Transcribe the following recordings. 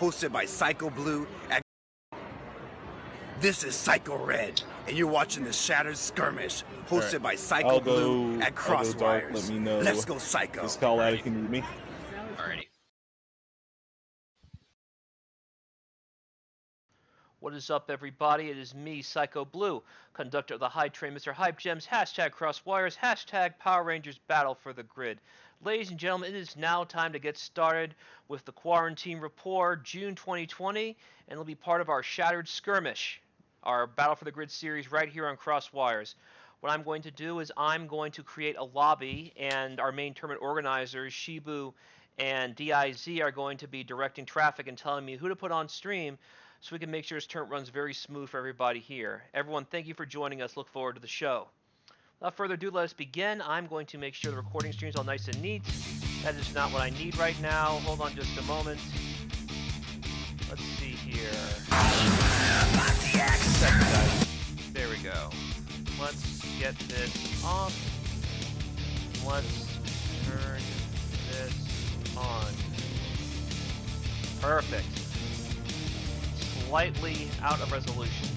hosted by Psycho Blue. This is Psycho Red, and you're watching the Shattered Skirmish, hosted by Psycho Blue at Crosswires. Let me know. Let's go, Psycho. Just call out if you need me. Alrighty. What is up, everybody? It is me, Psycho Blue, conductor of the Hype Train, Mr. Hype Gems, hashtag Crosswires, hashtag Power Rangers Battle for the Grid. Ladies and gentlemen, it is now time to get started with the Quarantine Rapport, June 2020, and it'll be part of our Shattered Skirmish, our Battle for the Grid series right here on Crosswires. What I'm going to do is I'm going to create a lobby, and our main tournament organizers, Shibu and DeeAiZee, are going to be directing traffic and telling me who to put on stream, so we can make sure this tournament runs very smooth for everybody here. Everyone, thank you for joining us. Look forward to the show. Without further ado, let us begin. I'm going to make sure the recording stream's all nice and neat. That is not what I need right now. Hold on just a moment. Let's see here. There we go. Let's get this off. Let's turn this on. Perfect. Slightly out of resolution.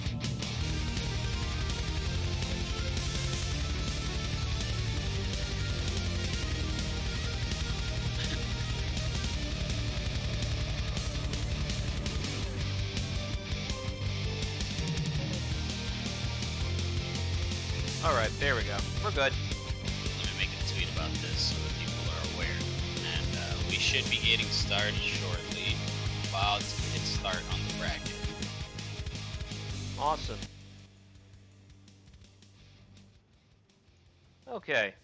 Alright, there we go. We're good. Let me make a tweet about this so that people are aware. And we should be getting started shortly. About to hit start on the bracket. Awesome. Okay.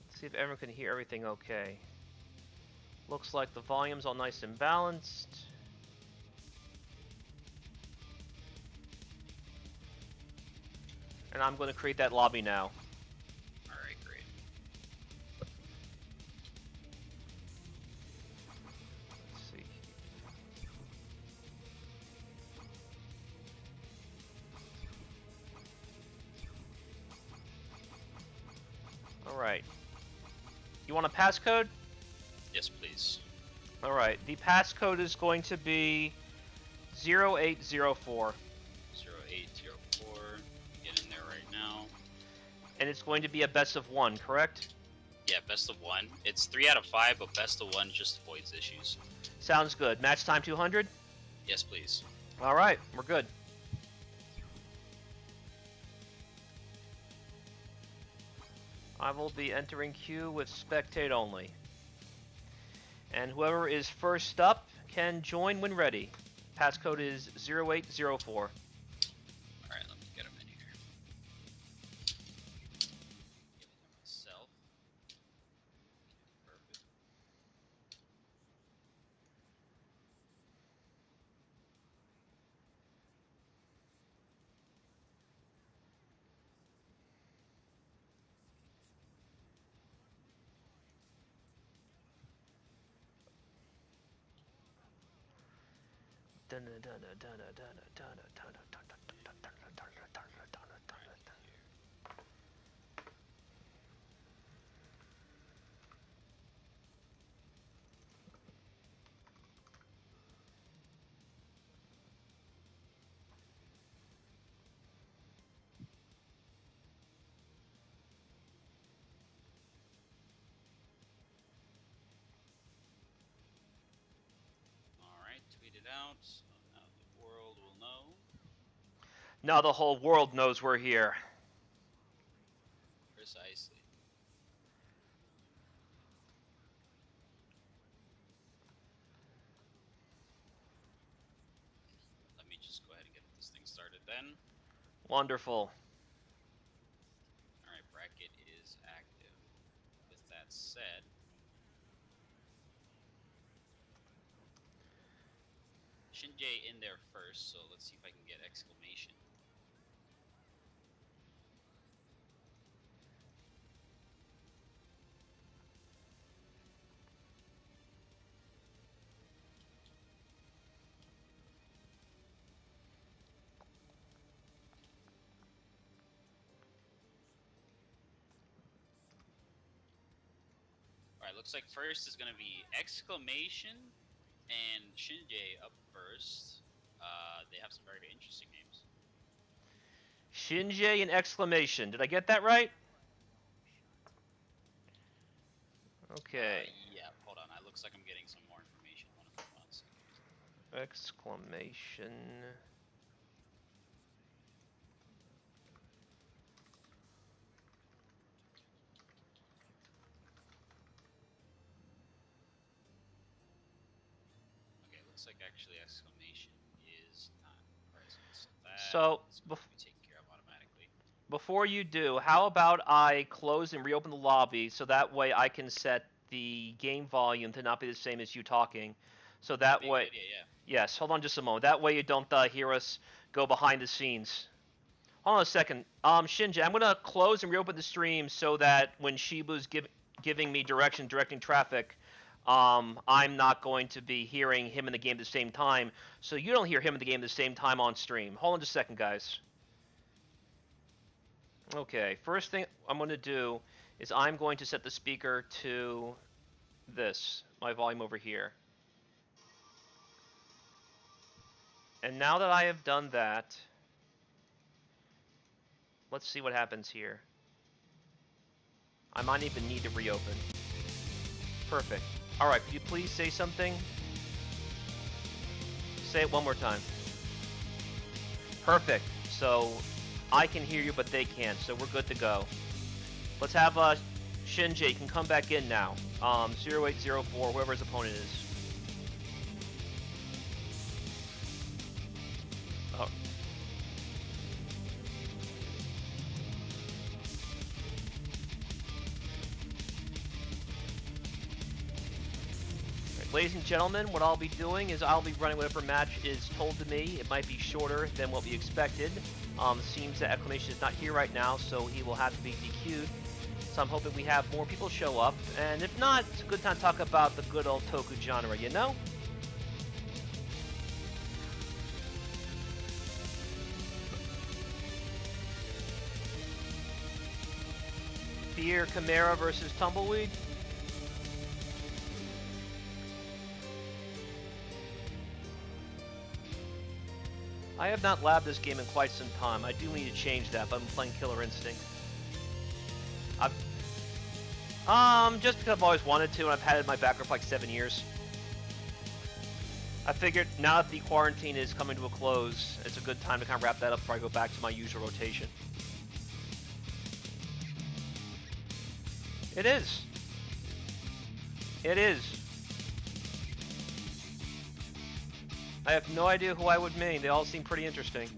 Let's see if everyone can hear everything okay. Looks like the volume's all nice and balanced. And I'm going to create that lobby now. Alright, great. Let's see. Alright. You want a passcode? Yes, please. Alright, the passcode is going to be 0804. 0804. Get in there right now. And it's going to be a best of one, correct? Yeah, best of one. It's 3 out of 5, but best of one just avoids issues. Sounds good. Match time 200? Yes, please. Alright, we're good. I will be entering queue with spectate only. And whoever is first up can join when ready. Passcode is 0804. Alright, let me get him in here. Get in there myself. Perfect. Alright, tweet it out, so now the world will know. Now the whole world knows we're here. Precisely. Let me just go ahead and get this thing started then. Wonderful. Alright, bracket is active. With that said, Shinjay in there first, so let's see if I can get exclamation. looks like first is going to be Exclamation and Shinji up first. They have some very interesting names. Shinji and Exclamation. Did I get that right? Okay. Yeah, hold on. It looks like I'm getting some more information. One second. Exclamation. Okay, looks like actually Exclamation is not present. So, be taken care of automatically. Before you do, how about I close and reopen the lobby so that way I can set the game volume to not be the same as you talking. So that way... Idea, yeah. Yes, hold on just a moment. That way you don't hear us go behind the scenes. Hold on a second. Shinji, I'm going to close and reopen the stream so that when Shibu's giving me directing traffic, I'm not going to be hearing him in the game at the same time, so you don't hear him in the game at the same time on stream. Hold on just a second, guys. Okay, first thing I'm going to do is I'm going to set the speaker to this, my volume over here. And now that I have done that, let's see what happens here. I might even need to reopen. Perfect. Alright, could you please say something? Say it one more time. Perfect. So, I can hear you, but they can't, so we're good to go. Let's have Shinji, you can come back in now. 0804, whoever his opponent is. Oh. Right, ladies and gentlemen, what I'll be doing is I'll be running whatever match is told to me. It might be shorter than what we expected. Seems that Exclamation is not here right now, so he will have to be DQ'd. So I'm hoping we have more people show up, and if not, it's a good time to talk about the good old Toku genre, you know? Fear Chimera versus Tumbleweed. I have not labbed this game in quite some time. I do need to change that, but I'm playing Killer Instinct. Just because I've always wanted to, and I've had it in my background for like 7 years. I figured now that the quarantine is coming to a close, it's a good time to kind of wrap that up before I go back to my usual rotation. It is. It is. I have no idea who I would main. They all seem pretty interesting.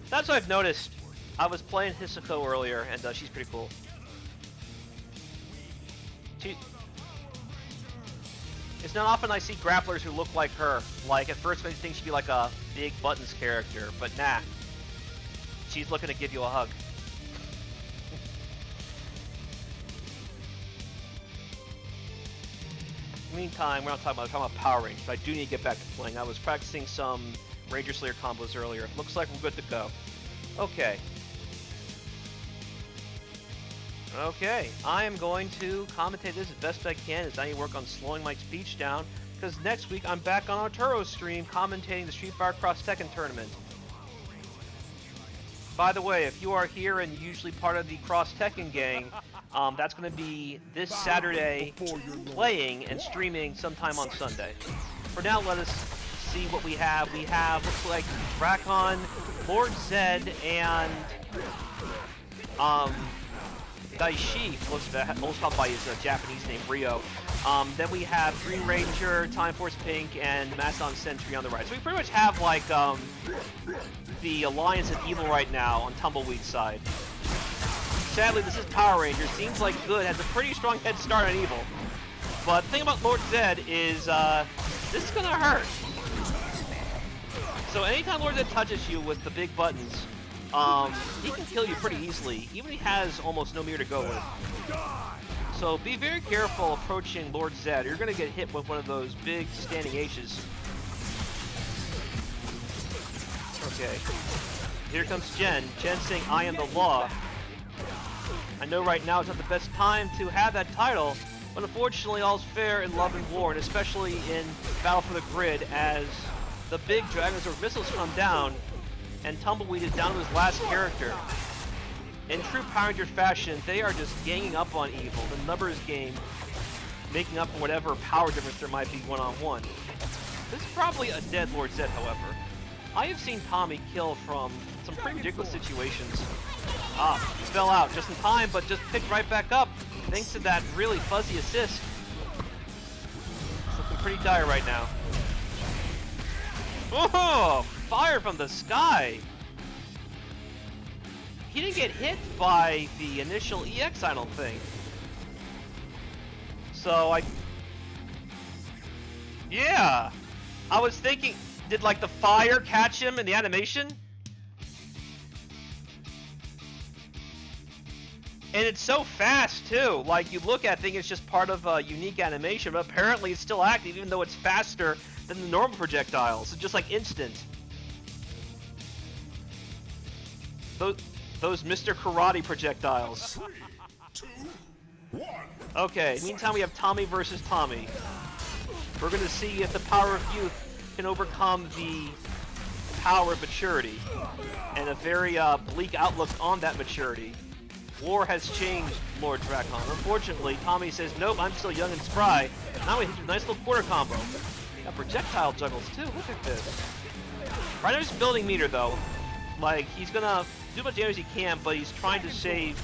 That's what I've noticed. I was playing Hisako earlier, and she's pretty cool. It's not often I see grapplers who look like her. Like, at first I think she'd be like a Big Buttons character, but nah. She's looking to give you a hug. Meantime, we're not talking about Power Rangers. I do need to get back to playing. I was practicing some Ranger Slayer combos earlier. Looks like we're good to go. Okay. Okay, I am going to commentate this as best I can as I need to work on slowing my speech down, because next week I'm back on Arturo's stream commentating the Street Fighter Cross Tekken tournament. By the way, if you are here and usually part of the Cross Tekken gang, that's going to be this Saturday playing and streaming sometime on Sunday. For now, let us see what we have. We have, looks like, Rakon, Lord Zed, and Daishi, most called by his Japanese name, Ryo. Then we have Green Ranger, Time Force Pink, and Masson Sentry on the right. So we pretty much have, like, the Alliance of Evil right now on Tumbleweed's side. Sadly, this is Power Rangers. Seems like Good has a pretty strong head start on Evil. But the thing about Lord Zed is, this is gonna hurt. So anytime Lord Zed touches you with the big buttons, he can kill you pretty easily, even if he has almost no mirror to go with. So be very careful approaching Lord Zed. You're gonna get hit with one of those big standing H's. Okay. Here comes Jen. Jen saying, I am the law. I know right now it's not the best time to have that title, but unfortunately all's fair in love and war, and especially in Battle for the Grid, as the big dragons or missiles come down, and Tumbleweed is down to his last character. In true Power Ranger fashion, they are just ganging up on evil. The numbers game, making up for whatever power difference there might be one-on-one. This is probably a dead Lord Zed, however. I have seen Tommy kill from some pretty ridiculous situations. He fell out just in time, but just picked right back up thanks to that really fuzzy assist. It's looking pretty dire right now. Oh, fire from the sky! He didn't get hit by the initial EX, I don't think. So yeah! I was thinking, did like the fire catch him in the animation? And it's so fast too. Like you look at, think it's just part of a unique animation, but apparently it's still active even though it's faster than the normal projectiles. It's just like instant. Those Mr. Karate projectiles. 3, 2, 1. Okay, meantime we have Tommy versus Tommy. We're gonna see if the power of youth can overcome the power of maturity. And a very bleak outlook on that maturity. War has changed Lord Drakon. Unfortunately, Tommy says, nope, I'm still young and spry. Now he hits a nice little quarter combo. Got projectile juggles too, look at this. Right now he's building meter though. Like, he's gonna do as much damage as he can, but he's trying to save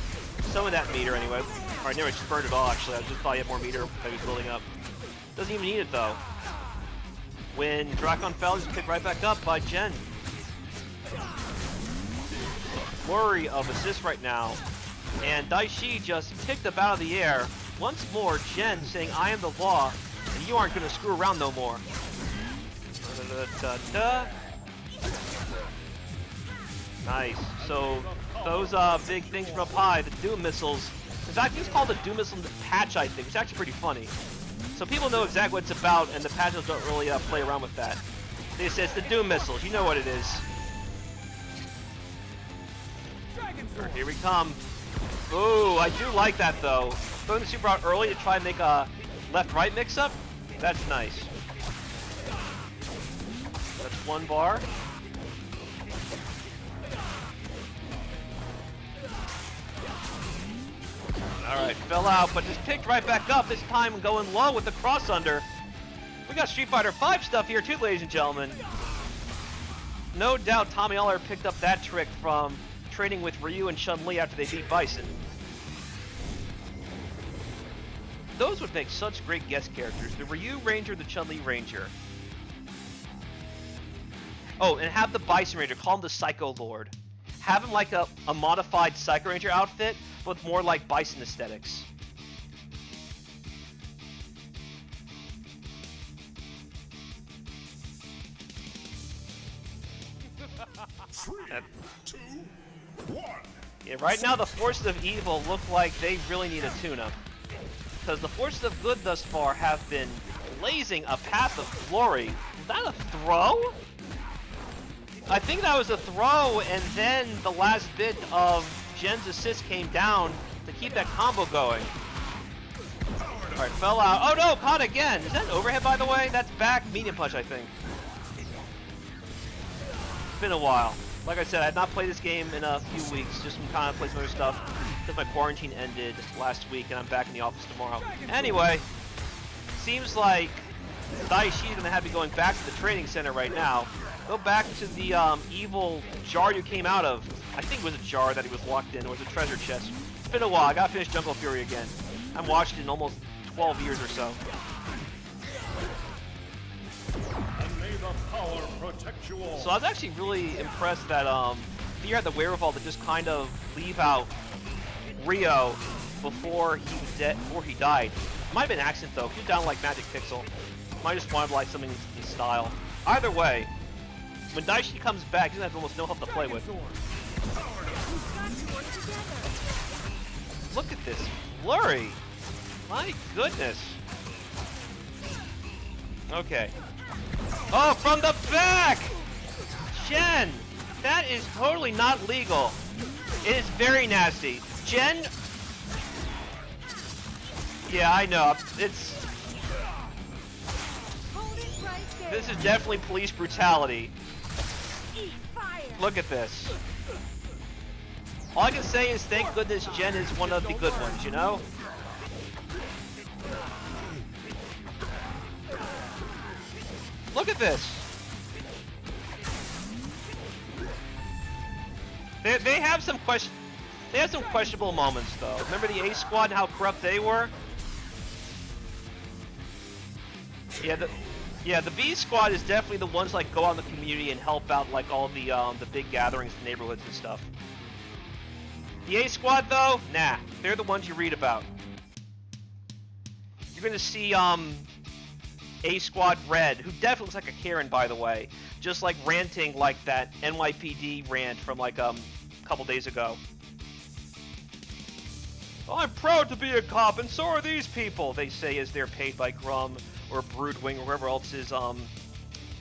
some of that meter anyway. Alright, never just burned it all actually. I just thought he had more meter that he was building up. Doesn't even need it though. When Drakon fell, he's picked right back up by Jen. Flurry of assists right now. And DeeAiZee just picked up out of the air. Once more, Jen saying, I am the law, and you aren't going to screw around no more. Nice. So, those big things from up high, the Doom missiles. In fact, it's called the Doom missile patch, I think. It's actually pretty funny. So people know exactly what it's about, and the patches don't really play around with that. They say it's the Doom missiles. You know what it is. Here we come. Ooh, I do like that though. Throwing the super out early to try and make a left-right mix-up. That's nice. That's one bar. Alright, fell out, but just picked right back up, this time going low with the cross-under. We got Street Fighter V stuff here too, ladies and gentlemen. No doubt Tommy Aller picked up that trick from training with Ryu and Chun-Li after they beat Bison. Those would make such great guest characters. The Ryu Ranger, the Chun-Li Ranger. Oh, and have the Bison Ranger, call him the Psycho Lord. Have him like a modified Psycho Ranger outfit, but more like Bison aesthetics. Three, 2, 1. Yeah, right now the Forces of Evil look like they really need a tune-up. Because the Forces of Good thus far have been blazing a path of glory. Was that a throw? I think that was a throw, and then the last bit of Jen's assist came down to keep that combo going. Alright, fell out. Oh no, caught again! Is that an overhead, by the way? That's back medium punch, I think. It's been a while. Like I said, I had not played this game in a few weeks, just been kind of playing some other stuff, because my quarantine ended last week, and I'm back in the office tomorrow. Anyway, seems like DeeAiZee is going to have to be going back to the training center right now. Go back to the evil jar you came out of. I think it was a jar that he was locked in, or was a treasure chest. It's been a while. I gotta finish Jungle Fury again. I haven't watched it in almost 12 years or so. So I was actually really impressed that Fear had the wherewithal to just kind of leave out Rio before he died. It might have been an accident though. He was down like Magic Pixel. Might just wanted like something in style. Either way, when DeeAiZee comes back, he doesn't have almost no help to play with. Look at this flurry! My goodness. Okay. Oh, from the back! Jen! That is totally not legal. It is very nasty. Jen... Yeah, I know. It's... This is definitely police brutality. Look at this. All I can say is thank goodness Jen is one of the good ones, you know? Look at this. They have some questionable moments though. Remember the A Squad and how corrupt they were? Yeah, the B Squad is definitely the ones like go out in the community and help out like all the big gatherings in neighborhoods and stuff. The A Squad though, nah, they're the ones you read about. You're gonna see A Squad Red, who definitely looks like a Karen by the way, just like ranting like that NYPD rant from like a couple days ago. I'm proud to be a cop, and so are these people, they say as they're paid by Grum or Broodwing or whoever else is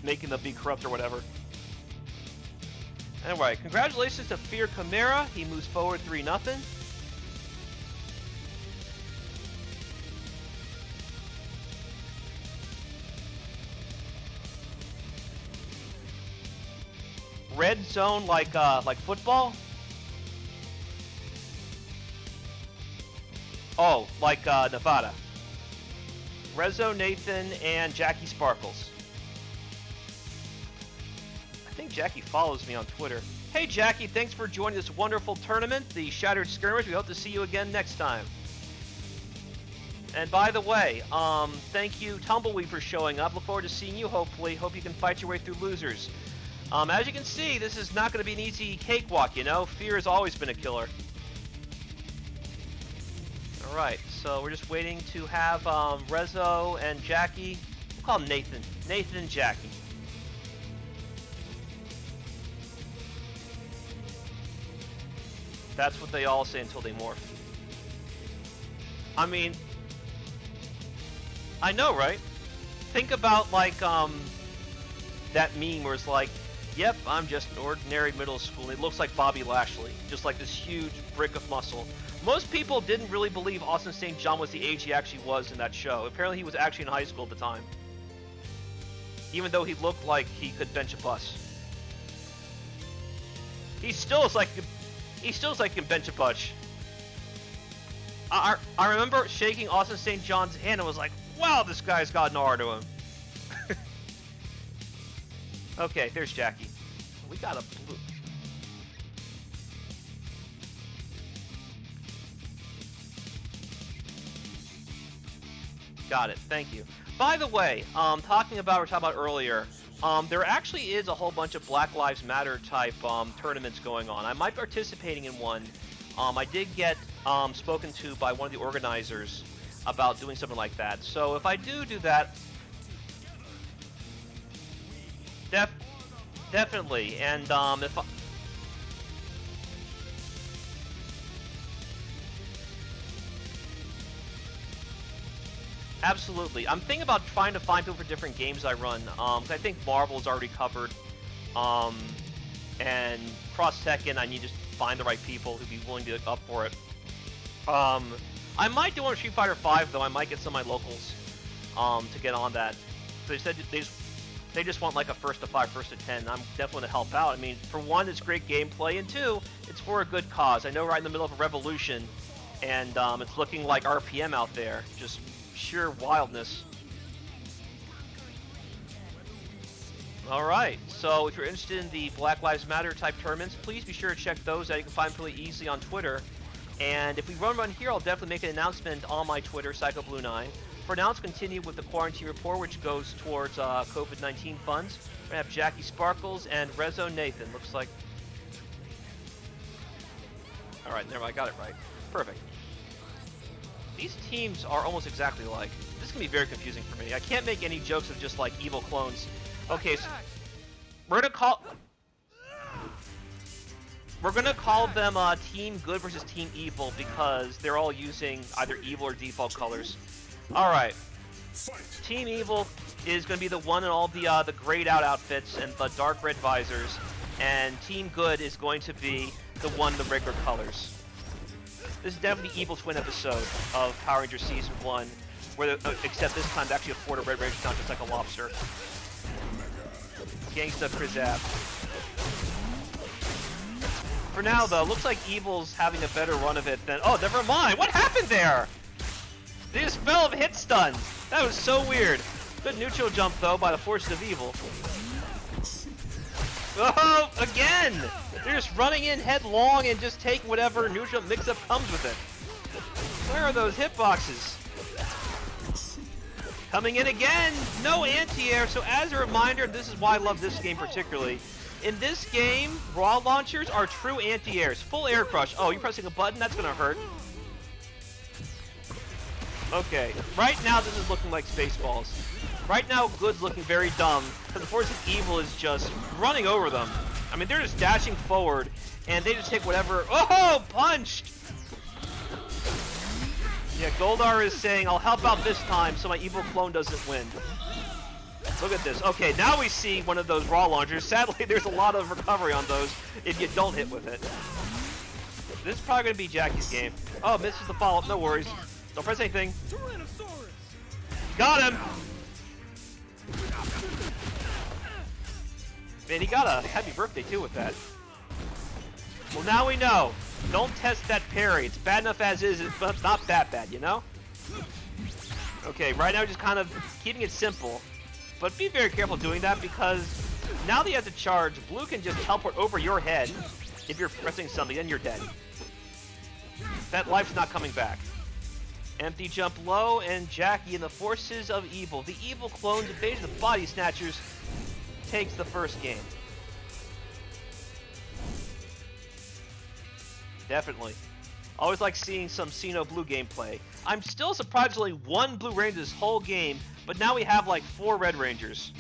making them be corrupt or whatever. Anyway, congratulations to Fear Chimera. He moves forward 3-0. Red zone like football? Oh, like Nevada. Rezo, Nathan, and Jackie Sparkles. I think Jackie follows me on Twitter. Hey Jackie, thanks for joining this wonderful tournament, the Shattered Skirmish. We hope to see you again next time. And by the way, thank you Tumbleweed for showing up. Look forward to seeing you hopefully. Hope you can fight your way through losers. As you can see, this is not going to be an easy cakewalk, you know? Fear has always been a killer. Alright, so we're just waiting to have Rezo and Jackie. We'll call him Nathan. Nathan and Jackie. That's what they all say until they morph. I mean, I know, right? Think about like that meme where it's like, yep, I'm just an ordinary middle school. It looks like Bobby Lashley, just like this huge brick of muscle. Most people didn't really believe Austin St. John was the age he actually was in that show. Apparently he was actually in high school at the time. Even though he looked like he could bench a bus. He still is like he can bench a bunch. I remember shaking Austin St. John's hand and was like, wow, this guy's got an R to him. Okay, there's Jackie. We got a blue. Got it, thank you. By the way, we're talking about earlier, there actually is a whole bunch of Black Lives Matter type tournaments going on. I might be participating in one. I did get spoken to by one of the organizers about doing something like that. So if I do that, definitely. And if absolutely, I'm thinking about trying to find people for different games I run. Cause I think Marvel's already covered, and Cross Tekken, I need to find the right people who'd be willing to up for it. I might do one with Street Fighter 5 though. I might get some of my locals to get on that. They said they just want like a first to 5, first to 10. I'm definitely to help out. I mean, for one, it's great gameplay, and two, it's for a good cause. I know right in the middle of a revolution, and it's looking like RPM out there, just sheer wildness. Alright, so if you're interested in the Black Lives Matter type tournaments, please be sure to check those out. You can find them really easily on Twitter. And if we run here, I'll definitely make an announcement on my Twitter, PsychoBlue9. For now, let's continue with the quarantine report, which goes towards COVID-19 funds. We're going to have Jackie Sparkles and Rezo Nathan. Looks like... Alright, never mind, I got it right. Perfect. These teams are almost exactly alike. This is going to be very confusing for me. I can't make any jokes of just like evil clones. Okay, so we're going to call them Team Good versus Team Evil because they're all using either evil or default colors. Alright. Team Evil is going to be the one in all the grayed out outfits and the dark red visors. and Team Good is going to be the one in the regular colors. This is definitely the Evil Twin episode of Power Rangers Season 1, where except this time they actually afford a Red Ranger, not just like a lobster. Gangsta Krizab. For now, though, looks like Evil's having a better run of it than... Oh, never mind! What happened there? They just fell of hit stun. That was so weird. Good neutral jump, though, by the forces of Evil. Oh, again! They're just running in headlong and just taking whatever neutral mix-up comes with it. Where are those hitboxes? Coming in again! No anti-air, so as a reminder, this is why I love this game particularly. In this game, raw launchers are true anti-airs. Full air crush. Oh, you're pressing a button? That's gonna hurt. Okay, right now this is looking like Spaceballs. Right now, Good's looking very dumb, because the force of Evil is just running over them. I mean, they're just dashing forward, and they just take whatever... Oh, punched! Yeah, Goldar is saying, I'll help out this time so my Evil clone doesn't win. Look at this. Okay, now we see one of those raw launchers. Sadly, there's a lot of recovery on those if you don't hit with it. This is probably going to be Jackie's game. Oh, misses the follow-up. No worries. Don't press anything. Got him! Man, he got a happy birthday, too, with that. Well, now we know. Don't test that parry. It's bad enough as is, but not that bad, you know? Okay, right now just kind of keeping it simple. But be very careful doing that, because now that he has a charge, Blue can just teleport over your head if you're pressing something, then you're dead. That life's not coming back. Empty jump low, and Jackie and the forces of Evil. The Evil clones invasion the Body Snatchers takes the first game. Definitely. Always like seeing some Xeno Blue gameplay. I'm still surprised there's only one Blue Ranger this whole game, but now we have like 4 Red Rangers.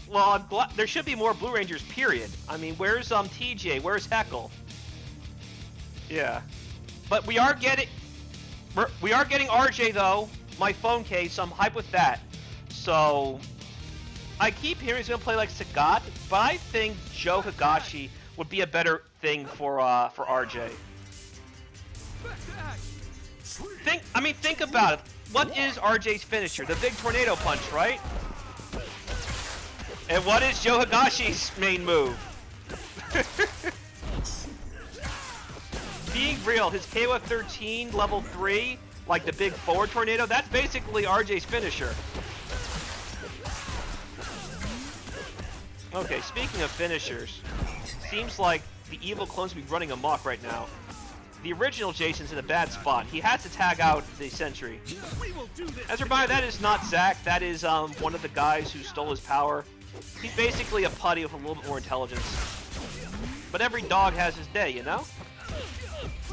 Well, I'm glad there should be more Blue Rangers, period. I mean, where's TJ? Where's Heckle? Yeah. But we are getting RJ though. My phone case, I'm hyped with that. So I keep hearing he's gonna play like Sagat, but I think Joe Higashi would be a better thing for RJ. Think about it. What is RJ's finisher? The big tornado punch, right? And what is Joe Higashi's main move? Being real, his KOF 13 level 3, like the big forward tornado, that's basically RJ's finisher. Okay, speaking of finishers, seems like the Evil clones will be running amok right now. The original Jason's in a bad spot. He has to tag out the Sentry. As a reminder, that is not Zack. That is one of the guys who stole his power. He's basically a putty with a little bit more intelligence. But every dog has his day, you know?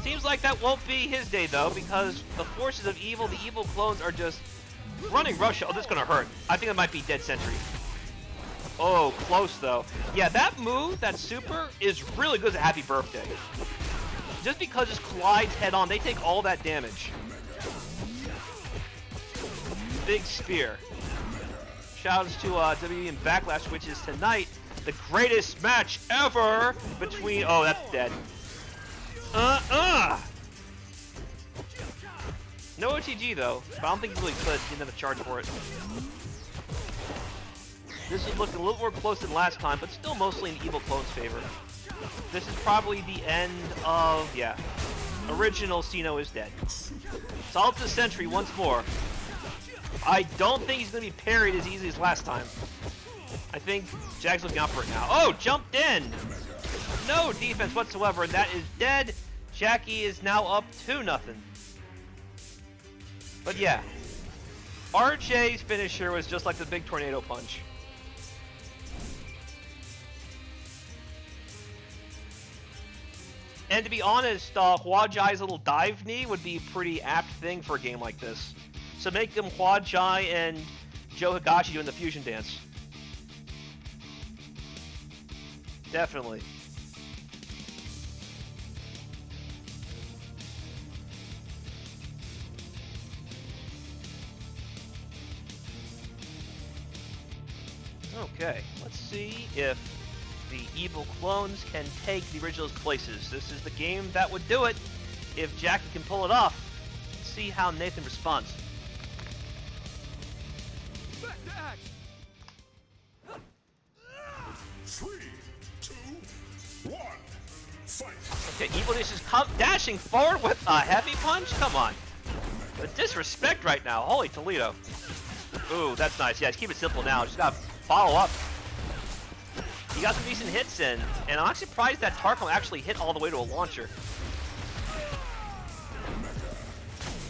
Seems like that won't be his day, though, because the forces of Evil, the Evil clones, are just running rush. Oh, this is going to hurt. I think it might be Dead Sentry. Oh, close, though. Yeah, that move, that super, is really good as a Happy Birthday. Just because it collides head-on, they take all that damage. Big Spear. Shoutouts to WWE and Backlash, which is tonight the greatest match ever between... Oh, that's dead. No OTG, though. But I don't think he really could. He didn't have a charge for it. This is looking a little more close than last time, but still mostly in Evil Clone's favor. This is probably the end of... Yeah. Original Xeno is dead. Solve the Sentry once more. I don't think he's going to be parried as easy as last time. I think Jack's looking out for it now. Oh, jumped in! No defense whatsoever, and that is dead. Jackie is now up 2-0. But yeah, RJ's finisher was just like the big tornado punch. And to be honest, Hua Jai's little dive knee would be a pretty apt thing for a game like this. So make them Hua Jai and Joe Higashi doing the fusion dance. Definitely. Okay, let's see if the evil clones can take the original's places. This is the game that would do it if Jackie can pull it off. Let's see how Nathan responds. Back to act. 3, 2, 1, fight. Okay, Evil Dish is dashing forward with a heavy punch? Come on. The disrespect right now. Holy Toledo. Ooh, that's nice. Yeah, just keep it simple now. Just gotta follow up. He got some decent hits in, and I'm actually surprised that Tarkon actually hit all the way to a launcher.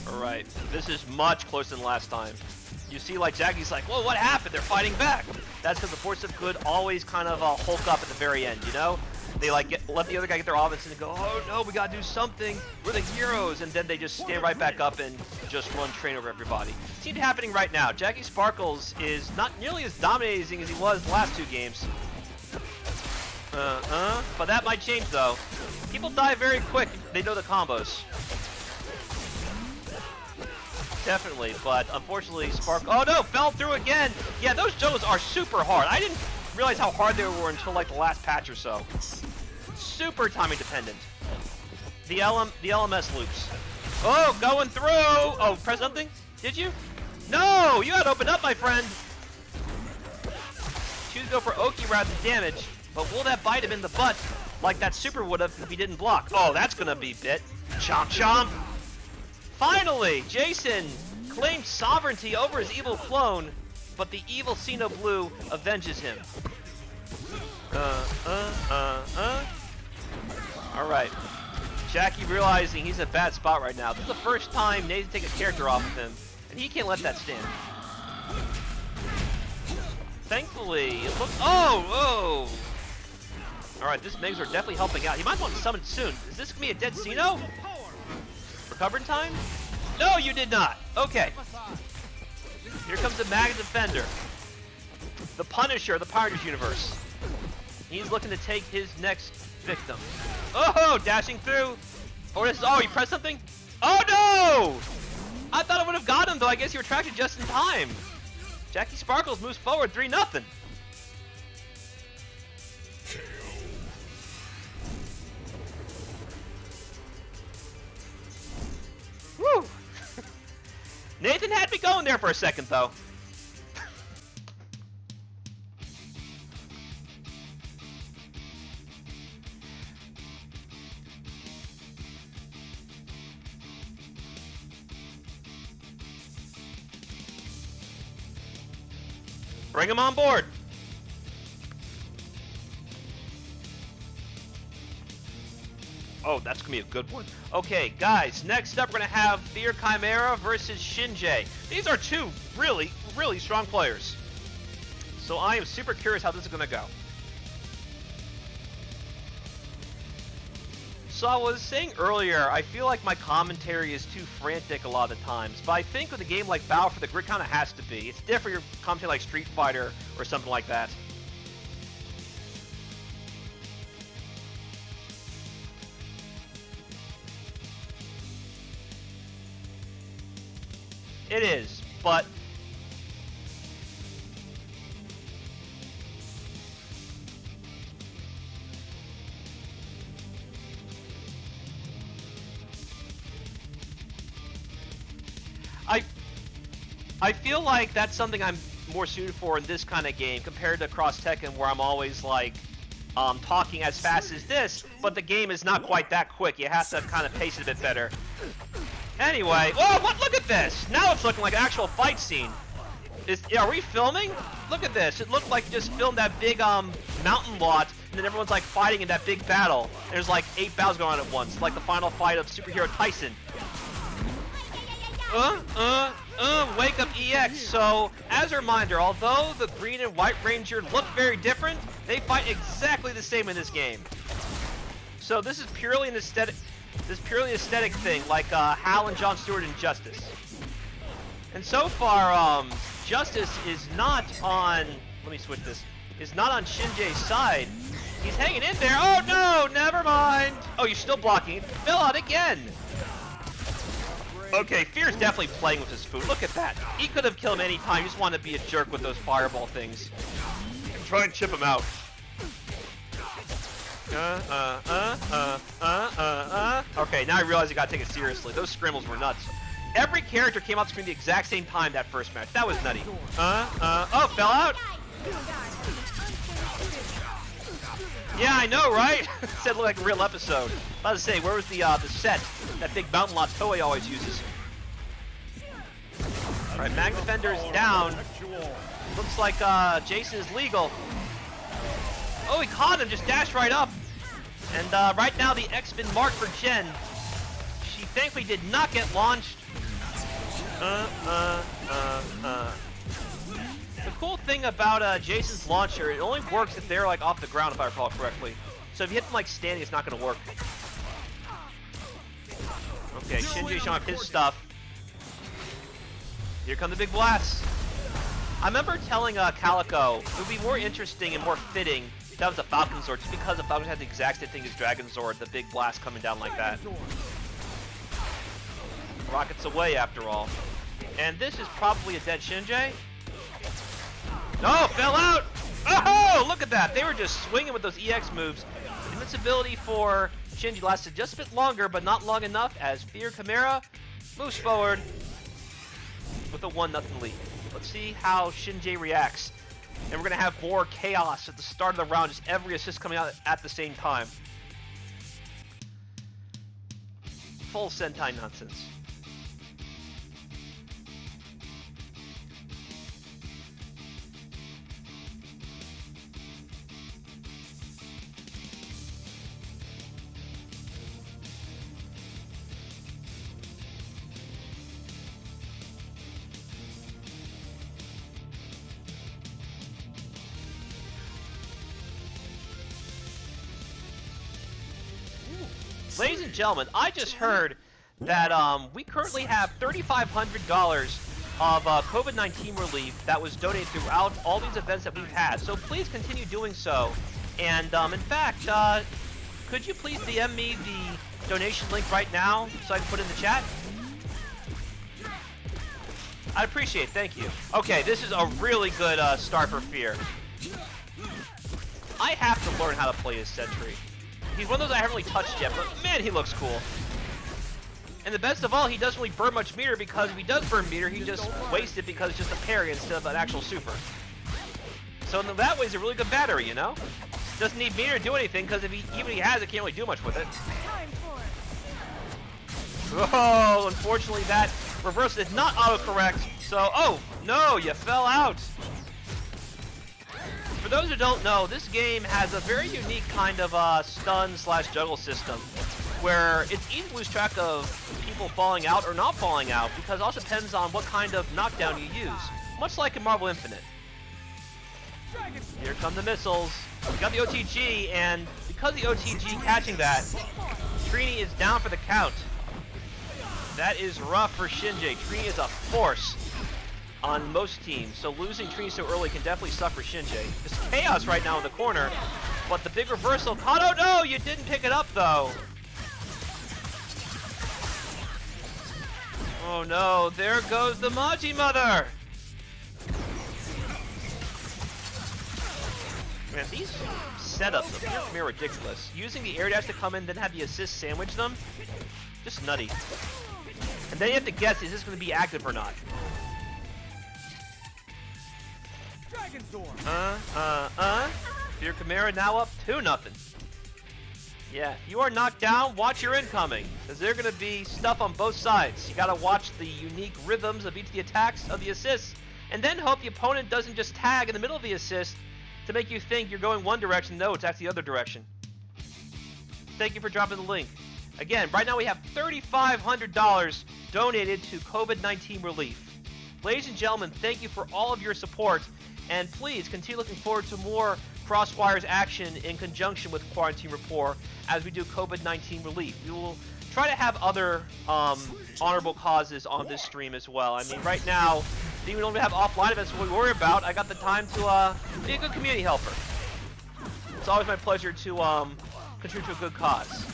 Alright, this is much closer than last time. You see, like, Jackie's like, whoa, what happened? They're fighting back. That's because the Force of Good always kind of hulk up at the very end, you know? They like let the other guy get their offense and go, oh no, we gotta do something. We're the heroes, and then they just stand right back up and just run train over everybody. Seems happening right now. Jackie Sparkles is not nearly as dominating as he was the last 2 games. But that might change though. People die very quick. They know the combos. Definitely, but unfortunately, oh no, fell through again. Yeah, those Joes are super hard. I didn't realize how hard they were until like the last patch or so. Super timing dependent. The LMS loops. Oh, going through. Oh, press something? Did you? No, you had opened up, my friend. Choose to go for Oki rather than damage, but will that bite him in the butt like that super would have if he didn't block? Oh, that's gonna be bit. Chomp chomp. Finally, Jason claimed sovereignty over his evil clone, but the evil Xeno Blue avenges him. Alright. Jackie realizing he's in a bad spot right now. This is the first time Nathan takes a character off of him, and he can't let that stand. Thankfully, it looks... Oh! Alright, this Megs are definitely helping out. He might want to summon it soon. Is this going to be a dead Xeno? Recover in time? No, you did not. Okay. Here comes the Mag Defender. The Punisher of the Power Rangers universe. He's looking to take his next victim. Oh, dashing through. Oh, you pressed something? Oh, no! I thought I would have got him, though. I guess you were tracked just in time. Jackie Sparkles moves forward 3-0. Woo! Nathan had me going there for a second, though. Bring him on board. Oh, that's going to be a good one. Okay, guys, next up we're going to have Fear Chimera versus Shinji. These are 2 really, really strong players. So I am super curious how this is going to go. So I was saying earlier, I feel like my commentary is too frantic a lot of the times, but I think with a game like Battle for the Grid kind of has to be. It's different your commentary like Street Fighter or something like that. It is, but I feel like that's something I'm more suited for in this kind of game compared to Cross Tekken, where I'm always like talking as fast as this, but the game is not quite that quick. You have to kind of pace it a bit better. Anyway, oh, what? Look at this! Now it's looking like an actual fight scene. Are we filming? Look at this. It looked like you just filmed that big mountain lot, and then everyone's like fighting in that big battle. There's like 8 battles going on at once, like the final fight of superhero Tyson. Wake up EX. So, as a reminder, although the Green and White Ranger look very different, they fight exactly the same in this game. So this is purely an aesthetic. This purely aesthetic thing, like Hal and Jon Stewart in Justice. And so far, Justice is not on. Let me switch this. Is not on Shinji's side. He's hanging in there. Oh no! Never mind. Oh, you're still blocking. It fell out again. Okay, Fear's definitely playing with his food. Look at that. He could have killed him any time. He just wanted to be a jerk with those fireball things. try and chip him out. Okay, now I realize you gotta take it seriously. Those scrambles were nuts. Every character came out screen the exact same time that first match. That was nutty. Oh, fell out? Yeah, I know, right? Said it looked like a real episode. I was about to say, where was the set that big mountain lot Toei always uses? Alright, Mag Defender's down. Looks like Jason is legal. Oh, he caught him, just dashed right up. And right now the X-Spin marked for Jen. She thankfully did not get launched. The cool thing about Jason's launcher, it only works if they're like off the ground, if I recall correctly. So if you hit them like standing, it's not going to work. Okay, Shinji showing off his stuff. Here come the big blasts. I remember telling Calico it would be more interesting and more fitting if that was a Falcon Sword, just because the Falcon had the exact same thing as Dragon Sword, the big blast coming down like that. Rockets away after all. And this is probably a dead Shinji. No, fell out! Oh, look at that! They were just swinging with those EX moves. Invincibility for Shinji lasted just a bit longer, but not long enough as Fear Chimera moves forward with a 1-0 lead. Let's see how Shinji reacts. And we're going to have more chaos at the start of the round, just every assist coming out at the same time. Full Sentai nonsense. Ladies and gentlemen, I just heard that we currently have $3,500 of COVID-19 relief that was donated throughout all these events that we've had. So please continue doing so. And in fact, could you please DM me the donation link right now so I can put it in the chat? I'd appreciate it, thank you. Okay, this is a really good start for Fear. I have to learn how to play as Sentry. He's one of those I haven't really touched yet, but man, he looks cool. And the best of all, he doesn't really burn much meter, because if he does burn meter, he just wastes it because it's just a parry instead of an actual super. So in that way, he's a really good battery, you know? Doesn't need meter to do anything, because even if he has it, can't really do much with it. Oh, unfortunately that reverse did not autocorrect, so, oh, no, you fell out. For those who don't know, this game has a very unique kind of stun/juggle system, where it's easy to lose track of people falling out or not falling out, because it also depends on what kind of knockdown you use, much like in Marvel Infinite. Here come the missiles. We got the OTG, and because the OTG catching that, Trini is down for the count. That is rough for Shinji. Trini is a force on most teams, so losing Trini so early can definitely suck for Shinji. There's chaos right now in the corner, but the big reversal caught. Oh no, you didn't pick it up though. Oh no, there goes the Maji Mother. Man, these setups of Fear are ridiculous. Using the air dash to come in, then have the assist sandwich them, just nutty. And then you have to guess, is this going to be active or not? Fear Chimera now up 2-0. Yeah, if you are knocked down, watch your incoming, because there's going to be stuff on both sides. You got to watch the unique rhythms of each of the attacks, of the assists, and then hope the opponent doesn't just tag in the middle of the assist to make you think you're going one direction. No, it's actually the other direction. Thank you for dropping the link. Again, right now we have $3,500 donated to COVID-19 relief. Ladies and gentlemen, thank you for all of your support, and please continue looking forward to more Crosswires action in conjunction with Quarantine Rapport as we do COVID-19 relief. We will try to have other honorable causes on this stream as well. I mean, right now, even though we have offline events what we worry about, I got the time to be a good community helper. It's always my pleasure to contribute to a good cause.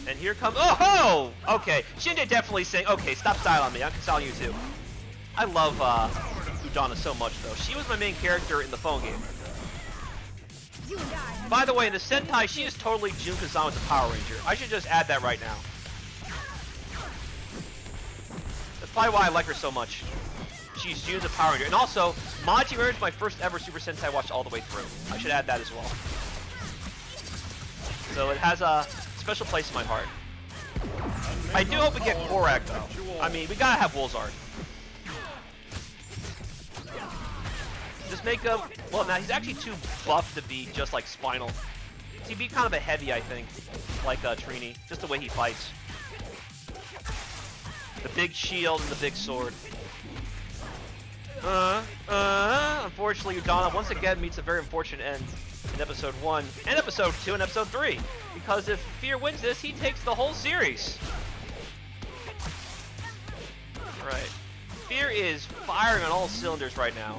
And here comes, oh ho! Okay, Shinji definitely saying, okay, stop styling me, I'm styling you too. I love Udana so much though. She was my main character in the phone game. By the way, in the Sentai, she is totally Jun Kazama's a Power Ranger. I should just add that right now. That's probably why I like her so much. She's Jun's a Power Ranger. And also, Machi Ranger is my first ever Super Sentai I watched all the way through. I should add that as well. So it has a special place in my heart. I do hope we get Korak, though. I mean, we gotta have Wolzard. Just make him... Well, now he's actually too buff to be just like Spinal. He'd be kind of a heavy, I think. Like Trini. Just the way he fights. The big shield and the big sword. Unfortunately, Udana once again meets a very unfortunate end in Episode 1, and Episode 2, and Episode 3. Because if Fear wins this, he takes the whole series. Alright. Fear is firing on all cylinders right now.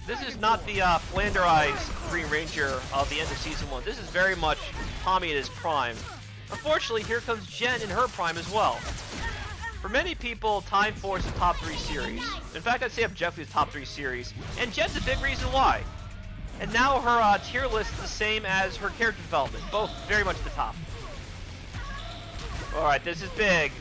This is not the flanderized Green Ranger of the end of Season 1. This is very much Tommy at his prime. Unfortunately, here comes Jen in her prime as well. For many people, Time Force is a top 3 series. In fact, I'd say objectively a top 3 series. And Jen's a big reason why. And now her tier list is the same as her character development. Both very much at the top. Alright, this is big.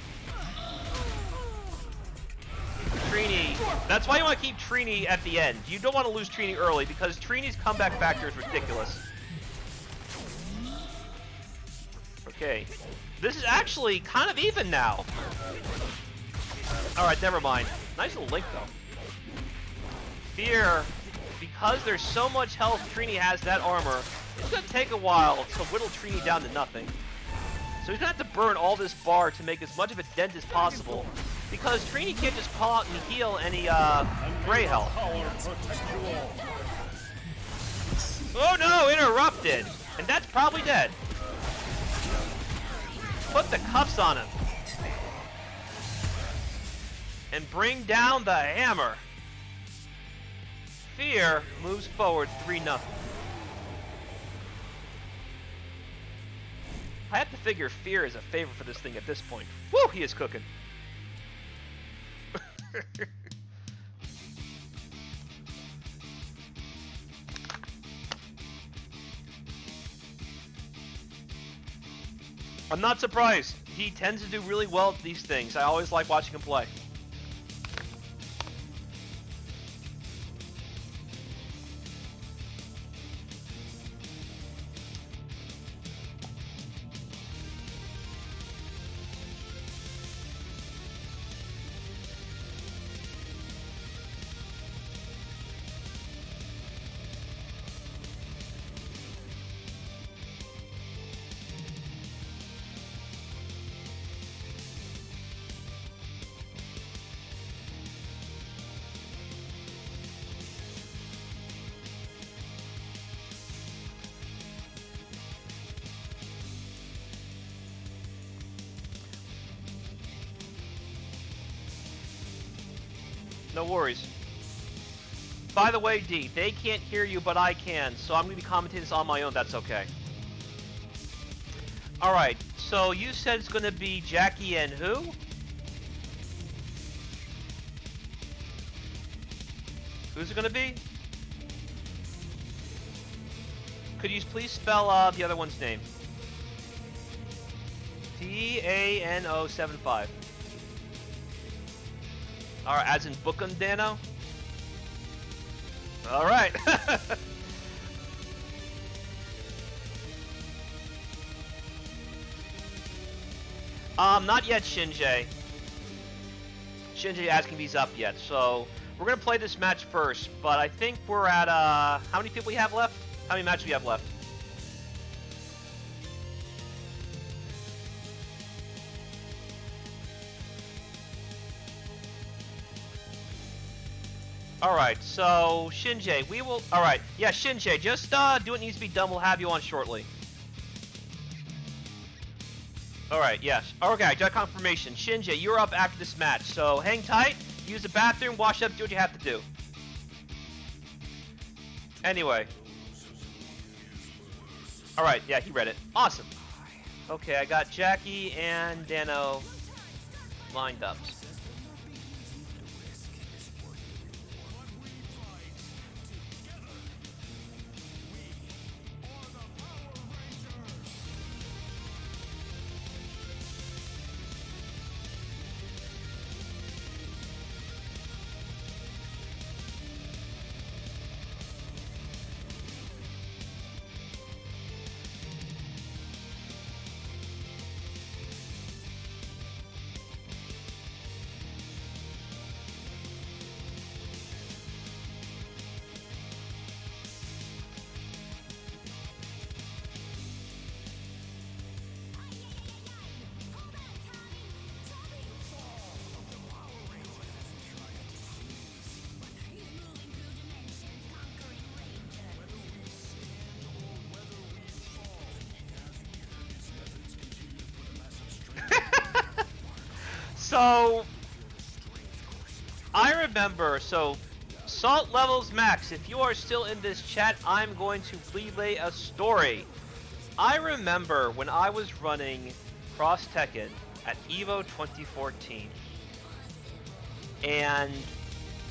Trini. That's why you want to keep Trini at the end. You don't want to lose Trini early because Trini's comeback factor is ridiculous. Okay. This is actually kind of even now. Alright, never mind. Nice little link, though. Fear, because there's so much health Trini has that armor, it's going to take a while to whittle Trini down to nothing. So he's going to have to burn all this bar to make as much of a dent as possible, because Trini can't just call out and heal any gray health. Oh no, interrupted! And that's probably dead. Put the cuffs on him. And bring down the hammer. Fear moves forward 3-0. I have to figure Fear is a favorite for this thing at this point. Woo, he is cooking. I'm not surprised. He tends to do really well at these things. I always like watching him play. No worries. By the way, D, they can't hear you, but I can, so I'm going to be commentating this on my own. That's okay. Alright, so you said it's going to be Jackie and who? Who's it going to be? Could you please spell the other one's name? T-A-N-O-7-5. Alright, as in Bookundano? Alright. Not yet, Shinji. Shinji asking if he's up yet, so we're gonna play this match first, but I think we're at, how many people we have left? How many matches we have left? Alright, so, Shinji, we will... Alright, yeah, Shinji, just do what needs to be done. We'll have you on shortly. Alright, yes. Okay, I got confirmation. Shinji, you're up after this match, so hang tight, use the bathroom, wash up, do what you have to do. Anyway. Alright, yeah, he read it. Awesome. Okay, I got Jackie and Dano lined up. So, I remember, Salt Levels Max, if you are still in this chat, I'm going to relay a story. I remember when I was running Cross Tekken at EVO 2014, and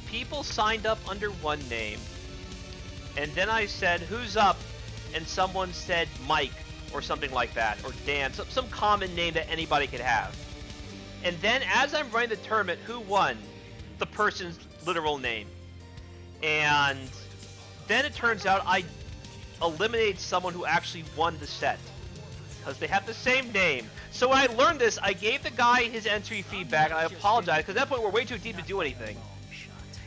people signed up under one name, and then I said, who's up? And someone said Mike, or something like that, or Dan, some common name that anybody could have. And then as I'm running the tournament, who won? The person's literal name. And then it turns out I eliminated someone who actually won the set, because they have the same name. So when I learned this, I gave the guy his entry feedback, and I apologized, because at that point we're way too deep to do anything.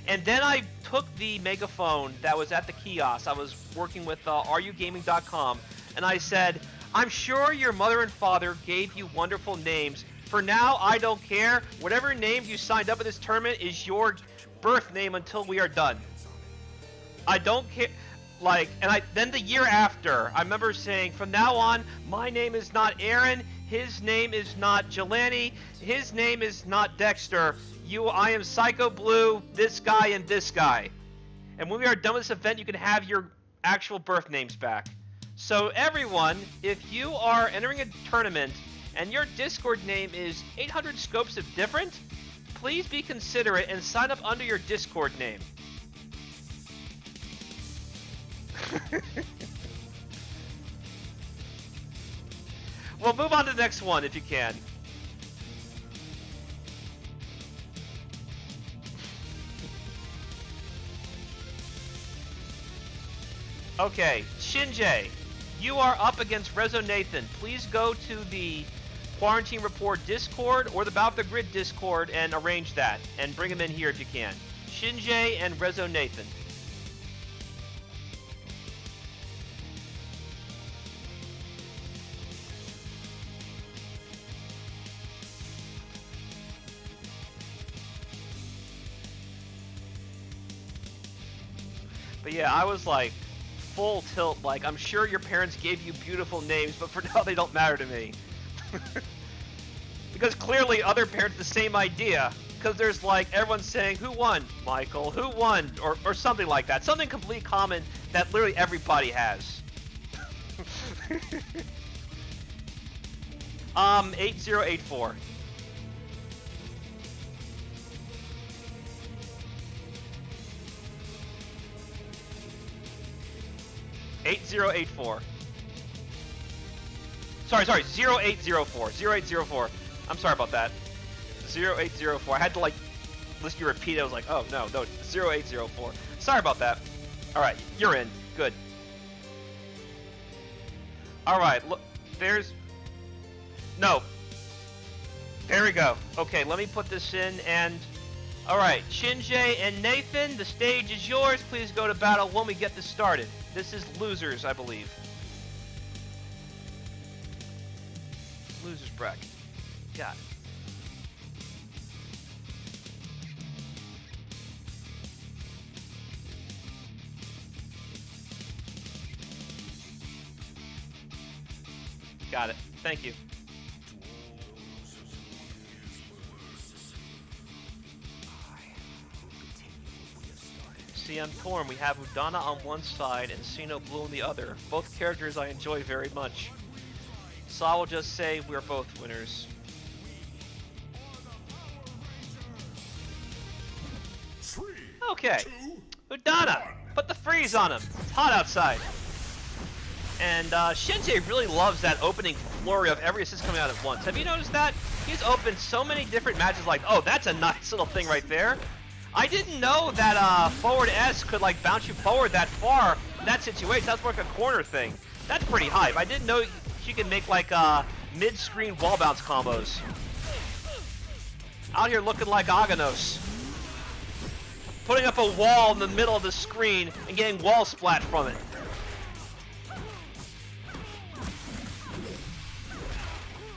And then I took the megaphone that was at the kiosk. I was working with RUGaming.com, and I said, I'm sure your mother and father gave you wonderful names. For now, I don't care. Whatever name you signed up in this tournament is your birth name until we are done. I don't care. Like, and then the year after, I remember saying, from now on, my name is not Aaron, his name is not Jelani, his name is not Dexter. I am Psycho Blue, this guy, and this guy. And when we are done with this event, you can have your actual birth names back. So everyone, if you are entering a tournament and your Discord name is 800 Scopes of Different, please be considerate and sign up under your Discord name. Well, move on to the next one if you can. Okay, Shinjay, you are up against Rezo Nathan. Please go to the Quarantine Rapport Discord or the Battle of the Grid Discord and arrange that, and bring him in here if you can. Shinjay and Rezo Nathan. But yeah, I was like full tilt, like, I'm sure your parents gave you beautiful names, but for now they don't matter to me. Because clearly other parents the same idea, because there's like, everyone's saying, who won? Michael, who won? Or something like that. Something completely common that literally everybody has. 8084. Sorry, 0804. 0804. I'm sorry about that. 0804. I had to like listen you repeat it. I was like, oh no, it's 0804. Sorry about that. Alright, you're in. Good. Alright, look, there's... No. There we go. Okay, let me put this in and... Alright, Shinjay and Nathan, the stage is yours. Please go to battle when we get this started. This is losers, I believe. Losers bracket. Got it. Got it. Thank you. See, I'm torn. We have Udana on one side and Sino Blue on the other. Both characters I enjoy very much. So I will just say we're both winners. Okay. Udana! Put the freeze on him. It's hot outside. And Shinjay really loves that opening flurry of every assist coming out at once. Have you noticed that? He's opened so many different matches like, oh, that's a nice little thing right there. I didn't know that forward S could like bounce you forward that far in that situation. That's like a corner thing. That's pretty hype. I didn't know she could make like mid-screen wall bounce combos. Out here looking like Aganos. Putting up a wall in the middle of the screen and getting wall splat from it.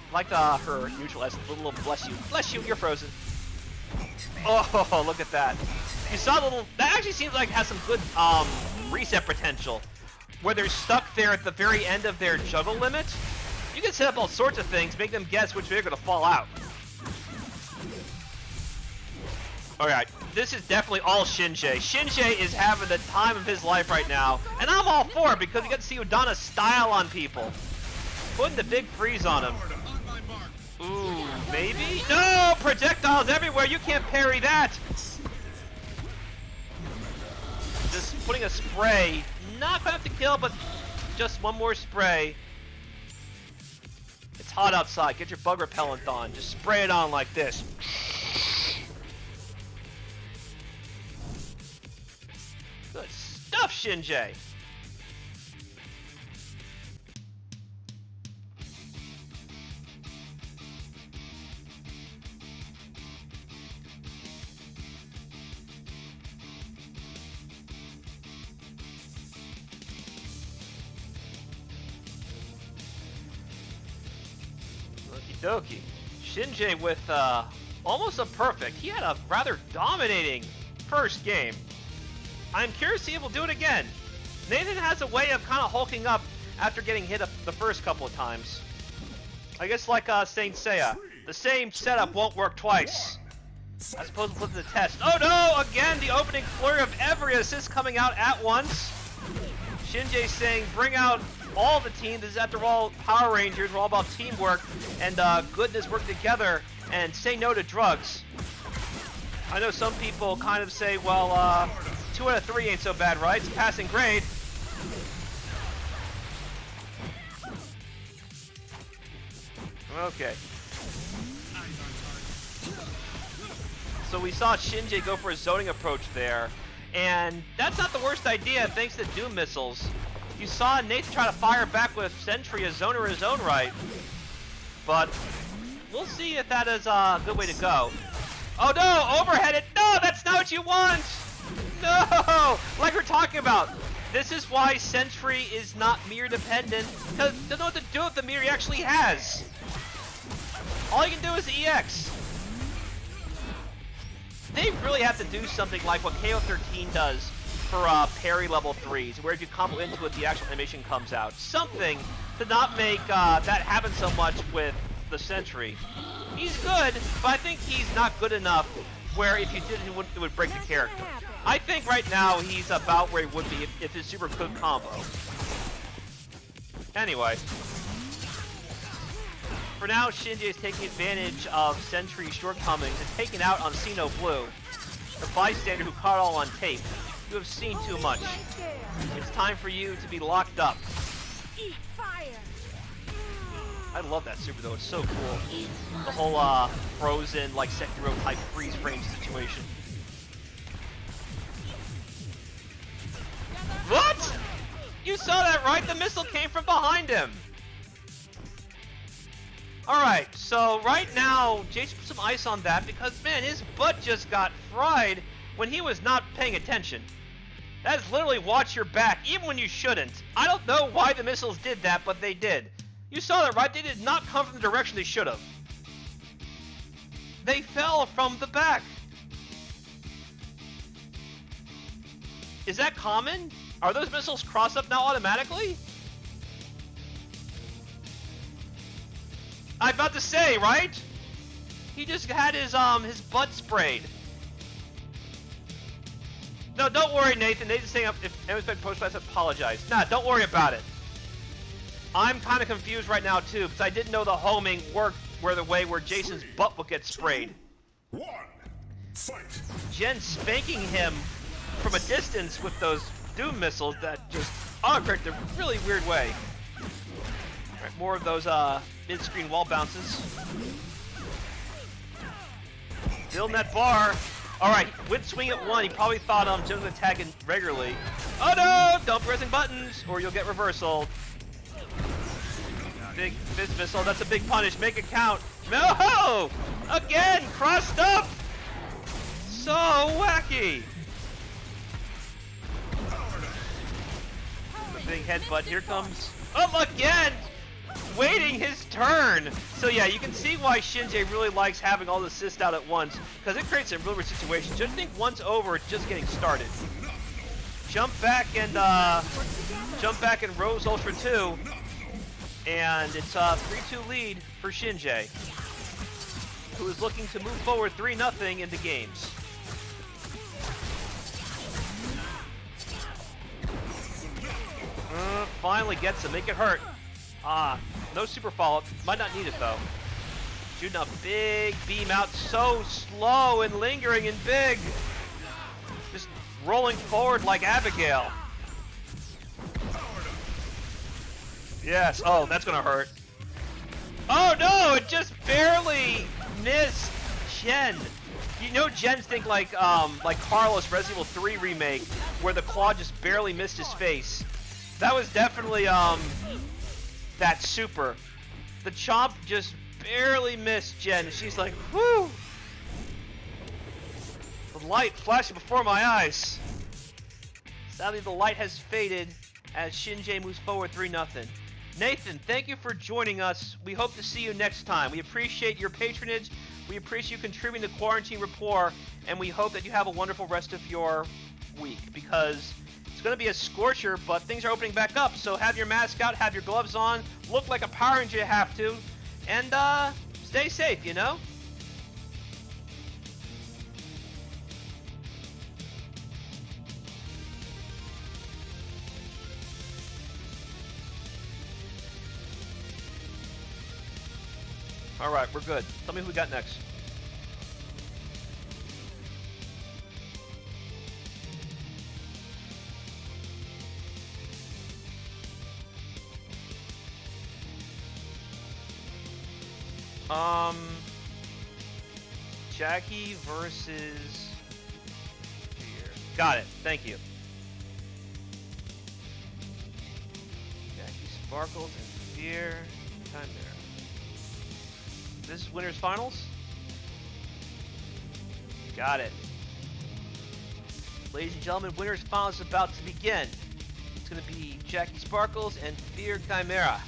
I like her neutral S, little bless you. Bless you, you're frozen. Oh, look at that. You saw the little... That actually seems like it has some good reset potential. Where they're stuck there at the very end of their juggle limit. You can set up all sorts of things, make them guess which way they're going to fall out. Alright, this is definitely all Shinjay. Shinjay is having the time of his life right now, and I'm all for it because you get to see Udana's style on people. Putting the big freeze on him. Ooh, maybe? No! Projectiles everywhere! You can't parry that! Just putting a spray. Not quite enough to kill, but just one more spray. It's hot outside. Get your bug repellent on. Just spray it on like this. Good stuff, Shinjay. Dokie. Shinjay with almost a perfect. He had a rather dominating first game. I'm curious to see if he'll do it again. Nathan has a way of kind of hulking up after getting hit the first couple of times. I guess like Saint Seiya, the same setup won't work twice. I suppose we'll put the test. Oh no! Again, the opening flurry of every assist coming out at once. Shinjay saying, bring out all the team. This is after all Power Rangers. We're all about teamwork and goodness, work together, and say no to drugs. I know some people kind of say, well, 2 out of 3 ain't so bad, right? It's a passing grade. Okay. So we saw Shinjay go for a zoning approach there, and that's not the worst idea thanks to Doom missiles. You saw Nathan try to fire back with Sentry, a zoner in his own right, but we'll see if that is a good way to go. Oh no, overheaded! No, that's not what you want! No! Like we're talking about, this is why Sentry is not mirror dependent, because he doesn't know what to do with the mirror he actually has. All you can do is EX. They really have to do something like what KO13 does for parry level 3s, where if you combo into it, the actual animation comes out. Something to not make that happen so much with the Sentry. He's good, but I think he's not good enough where if you did it would break the character. I think right now he's about where he would be if his super could combo. Anyway. For now, Shinjay is taking advantage of Sentry's shortcomings and taking out on Sino Blue, the bystander who caught all on tape. You have seen too much. It's time for you to be locked up. Eat fire. I love that super though, it's so cool. The whole frozen, like Sekiro type freeze frame situation. What? You saw that, right? The missile came from behind him. Alright, so right now, Jason put some ice on that because, man, his butt just got fried when he was not paying attention. That is literally watch your back, even when you shouldn't. I don't know why the missiles did that, but they did. You saw that, right? They did not come from the direction they should have. They fell from the back. Is that common? Are those missiles cross up now automatically? I'm about to say, right? He just had his butt sprayed. No, don't worry, Nathan. Nathan's saying if anyone's been post-class, apologize. Nah, don't worry about it. I'm kind of confused right now too, because I didn't know the homing worked where Jason's butt would get sprayed. 1, fight. Jen spanking him from a distance with those Doom missiles that just autocorrect in a really weird way. Alright, more of those mid-screen wall bounces. Building that bar. Alright, with swing at 1, he probably thought Jen was attacking regularly. Oh no! Don't pressing buttons, or you'll get reversal. Big fist missile, that's a big punish. Make it count. No! Again! Crossed up! So wacky! The big headbutt. Here comes... Oh, again! Waiting his turn! So yeah, you can see why Shinjay really likes having all the assists out at once, because it creates a real weird situation. Just think once over, it's just getting started. Jump back and Rose Ultra 2. And it's a 3-2 lead for Shinjay, who is looking to move forward 3-0 in the games. Finally gets him. Make it hurt. No super follow-up. Might not need it, though. Shooting a big beam out. So slow and lingering and big. Just rolling forward like Abigail. Yes. Oh, that's going to hurt. Oh, no! It just barely missed Jen. You know Jen's think like Carlos Resident Evil 3 remake, where the claw just barely missed his face. That was definitely that super. The chomp just barely missed Jen. She's like, whoo! The light flashing before my eyes. Sadly, the light has faded as Shinji moves forward 3-0. Nathan, thank you for joining us. We hope to see you next time. We appreciate your patronage. We appreciate you contributing to Quarantine Rapport, and we hope that you have a wonderful rest of your week, because it's going to be a scorcher, but things are opening back up, so have your mask out, have your gloves on, look like a Power Ranger you have to, and stay safe, you know? Alright, we're good. Tell me who we got next. Jackie versus Fear. Got it. Thank you. Jackie Sparkles and Fear. Chimera. This is winners finals? Got it. Ladies and gentlemen, winners finals is about to begin. It's going to be Jackie Sparkles and Fear Chimera.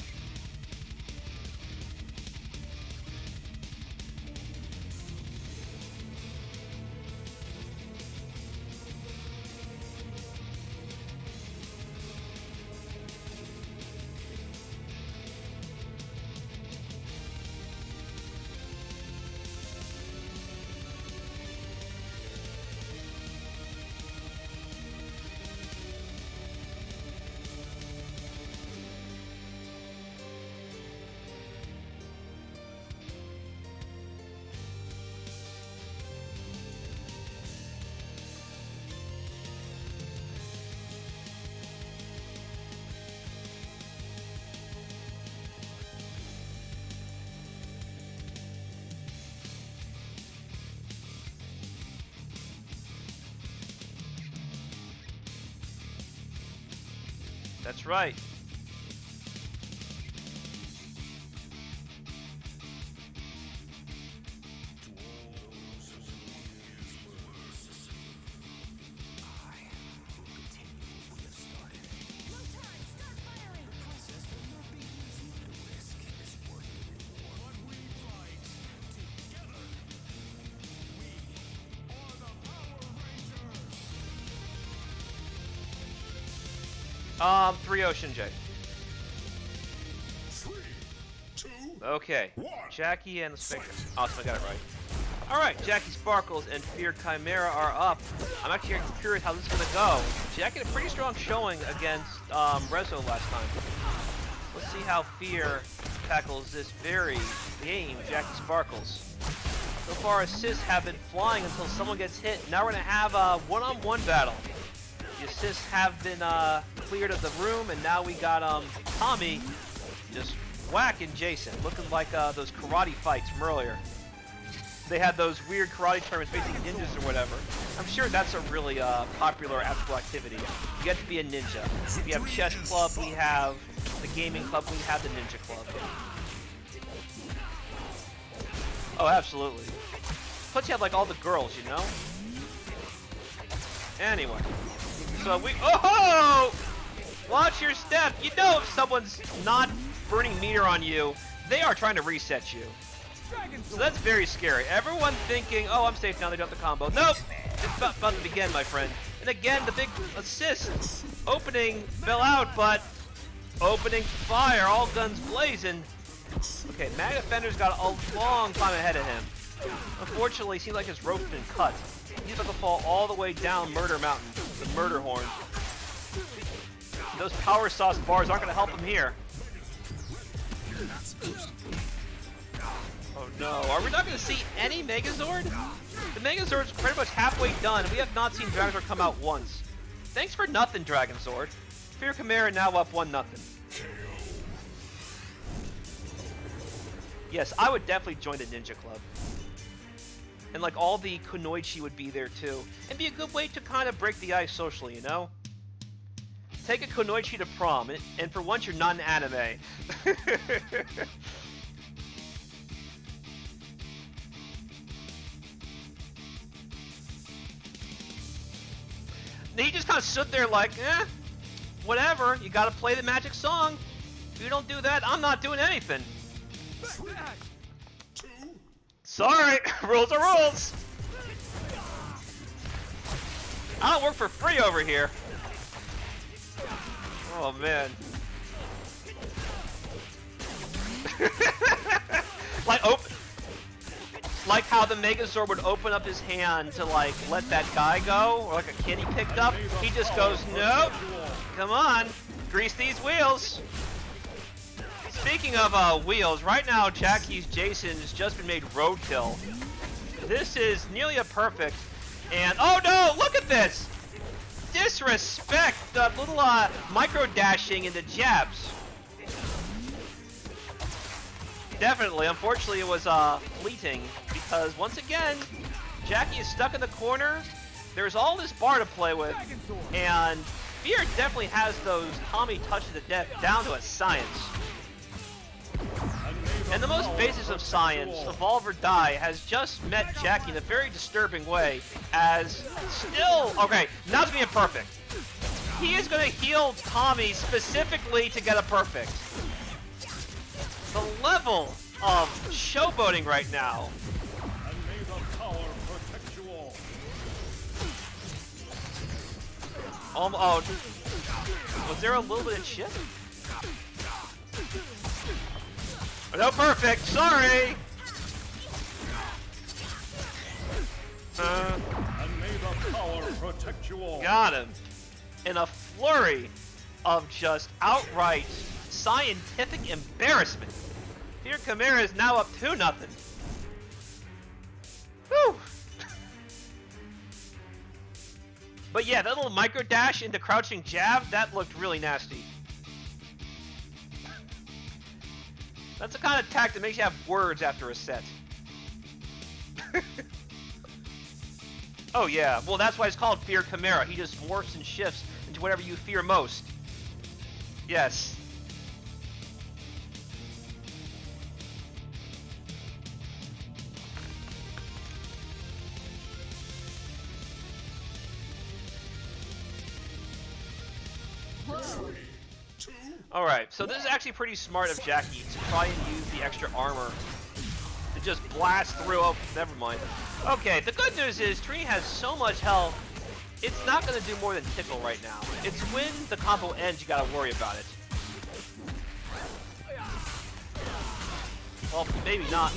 That's right. Three-0 Shinji. 3, 2, Okay. 1. Jackie and the Spectre. Awesome, I got it right. Alright, Jackie Sparkles and Fear Chimera are up. I'm actually curious how this is going to go. Jackie had a pretty strong showing against Rezo last time. Let's see how Fear tackles this very game, Jackie Sparkles. So far, assists have been flying until someone gets hit. Now we're going to have a one-on-one battle. The assists have been cleared of the room, and now we got Tommy just whacking Jason, looking like those karate fights from earlier. They had those weird karate tournaments facing ninjas or whatever. I'm sure that's a really popular after-school activity. You get to be a ninja. We have chess club, we have the gaming club, we have the ninja club. Oh, absolutely. Plus you have like all the girls, you know? Anyway. So we, oh! Watch your step. You know if someone's not burning meter on you, they are trying to reset you. So that's very scary. Everyone thinking, oh, I'm safe now, they got the combo. Nope! It's about to begin, my friend. And again, the big assist. Opening fell out, but opening fire, all guns blazing. Okay, Mag Defender's got a long time ahead of him. Unfortunately, it seems like his rope's been cut. He's about to fall all the way down Murder Mountain, the Murder Horn. those power sauce bars aren't going to help him here. Oh no, are we not going to see any Megazord? The Megazord's pretty much halfway done. We have not seen Dragonzord come out once. Thanks for nothing, Dragonzord. Fear Chimera now up 1-0. Yes, I would definitely join the Ninja Club. And like all the Kunoichi would be there too. It'd be a good way to kind of break the ice socially, you know? Take a Kunoichi to prom, and for once you're not an anime. He just kind of stood there like, whatever, you gotta play the magic song. If you don't do that, I'm not doing anything. Sorry, rules are rules. I don't work for free over here. Oh man. Like how the Megazord would open up his hand to like let that guy go, or like a kid he picked up. He just goes, nope. Come on, grease these wheels. Speaking of wheels, right now Jackie's Jason has just been made roadkill. This is nearly a perfect, and oh no, look at this! Disrespect, the little micro dashing into jabs. Definitely, unfortunately it was fleeting, because once again, Jackie is stuck in the corner. There's all this bar to play with, and Fear definitely has those Tommy touches of death down to a science. And the most basics of science, Evolve or Die, has just met Jackie in a very disturbing way, as still... Okay, now it's being perfect. He is going to heal Tommy specifically to get a perfect. The level of showboating right now. Oh, was there a little bit of shit? No perfect, sorry! Got him. In a flurry of just outright scientific embarrassment. Fear Chimera is now up 2-0. Whew! But yeah, that little micro dash into crouching jab, that looked really nasty. That's the kind of attack that makes you have words after a set. Oh yeah, well that's why it's called Fear Chimera. He just morphs and shifts into whatever you fear most. Yes. Alright, so this is actually pretty smart of Jackie to try and use the extra armor to just blast through. Oh, never mind. Okay, the good news is Trini has so much health, it's not going to do more than tickle right now. It's when the combo ends you got to worry about it. Well, maybe not.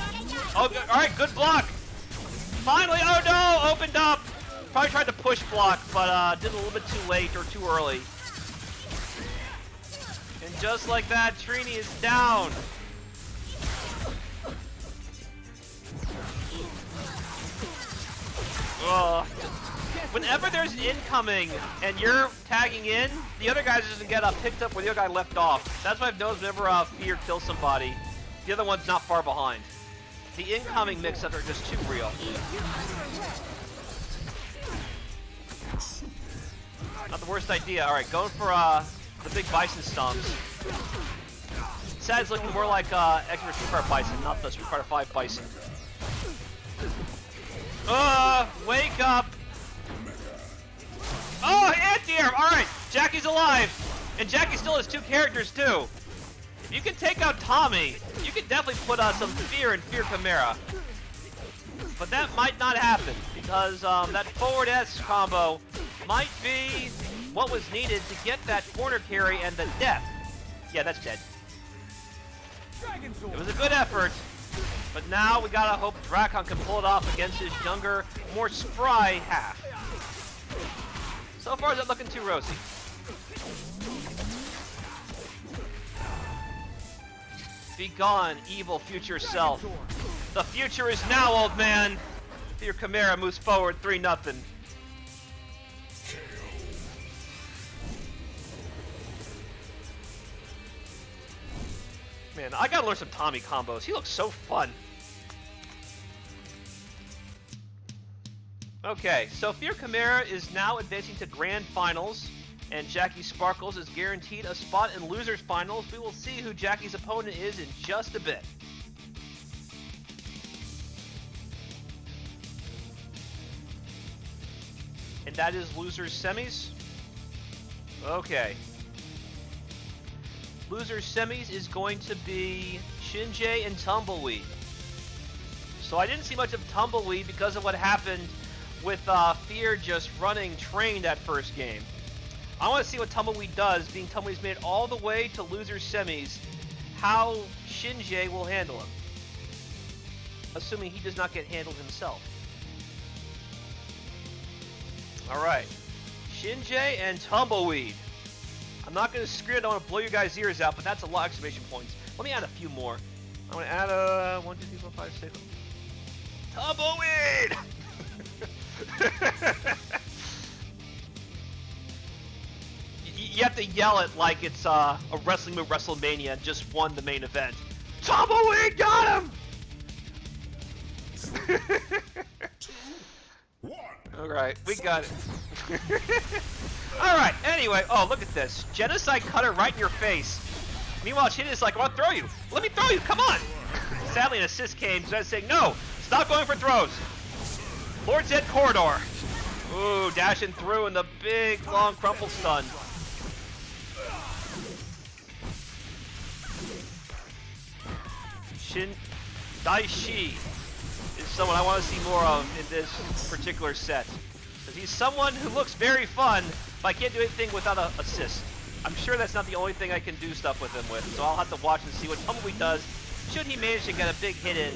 Oh, alright, good block! Finally, oh no, opened up! Probably tried to push block, but did it a little bit too late or too early. And just like that, Trini is down. Whenever there's an incoming and you're tagging in, the other guy doesn't get picked up where the other guy left off. That's what I've noticed whenever Fear kills somebody. The other one's not far behind. The incoming mix-ups are just too real. Not the worst idea. Alright, going for the big Bison stomps. Sad's looking more like Expert Street Fighter Bison, not the Street Fighter 5 Bison. Wake up! Oh, anti-air! Alright, Jackie's alive! And Jackie still has 2 characters too. If you can take out Tommy, you can definitely put some fear in Fear Chimera. But that might not happen, because that forward S combo might be what was needed to get that corner carry and the death. Yeah, that's dead. It was a good effort, but now we gotta hope Drakon can pull it off against his younger, more spry half. So far, it's not looking too rosy. Be gone, evil future self. The future is now, old man. Fear Chimera moves forward 3-0. Man, I gotta learn some Tommy combos. He looks so fun. Okay, so Fear Chimera is now advancing to Grand Finals, and Jackie Sparkles is guaranteed a spot in Losers Finals. We will see who Jackie's opponent is in just a bit. And that is Losers Semis? Okay. Losers Semis is going to be Shinjay and Tumbleweed. So I didn't see much of Tumbleweed because of what happened with Fear just running train that first game. I want to see what Tumbleweed does, being Tumbleweed's made it all the way to Losers Semis, how Shinjay will handle him. Assuming he does not get handled himself. Alright. Shinjay and Tumbleweed. I'm not going to scream, I don't want to blow your guys' ears out, but that's a lot of exclamation points. Let me add a few more. I'm going to add 1, 2, 3, 4, 5, 6. Tumbleweed! You have to yell it like it's a wrestling move WrestleMania just won the main event. Tumbleweed got him! 2, 1. Alright, we got it. Alright, anyway, oh, look at this. Genocide cutter right in your face. Meanwhile, Shin is like, I want to throw you. Let me throw you, come on! Sadly, an assist came, so I was saying, no, stop going for throws. Lord Zed corridor. Ooh, dashing through in the big, long crumple stun. Shin DeeAiZee is someone I want to see more of in this particular set. Because he's someone who looks very fun, but I can't do anything without an assist. I'm sure that's not the only thing I can do stuff with him with, so I'll have to watch and see what Tumbleweed does should he manage to get a big hit in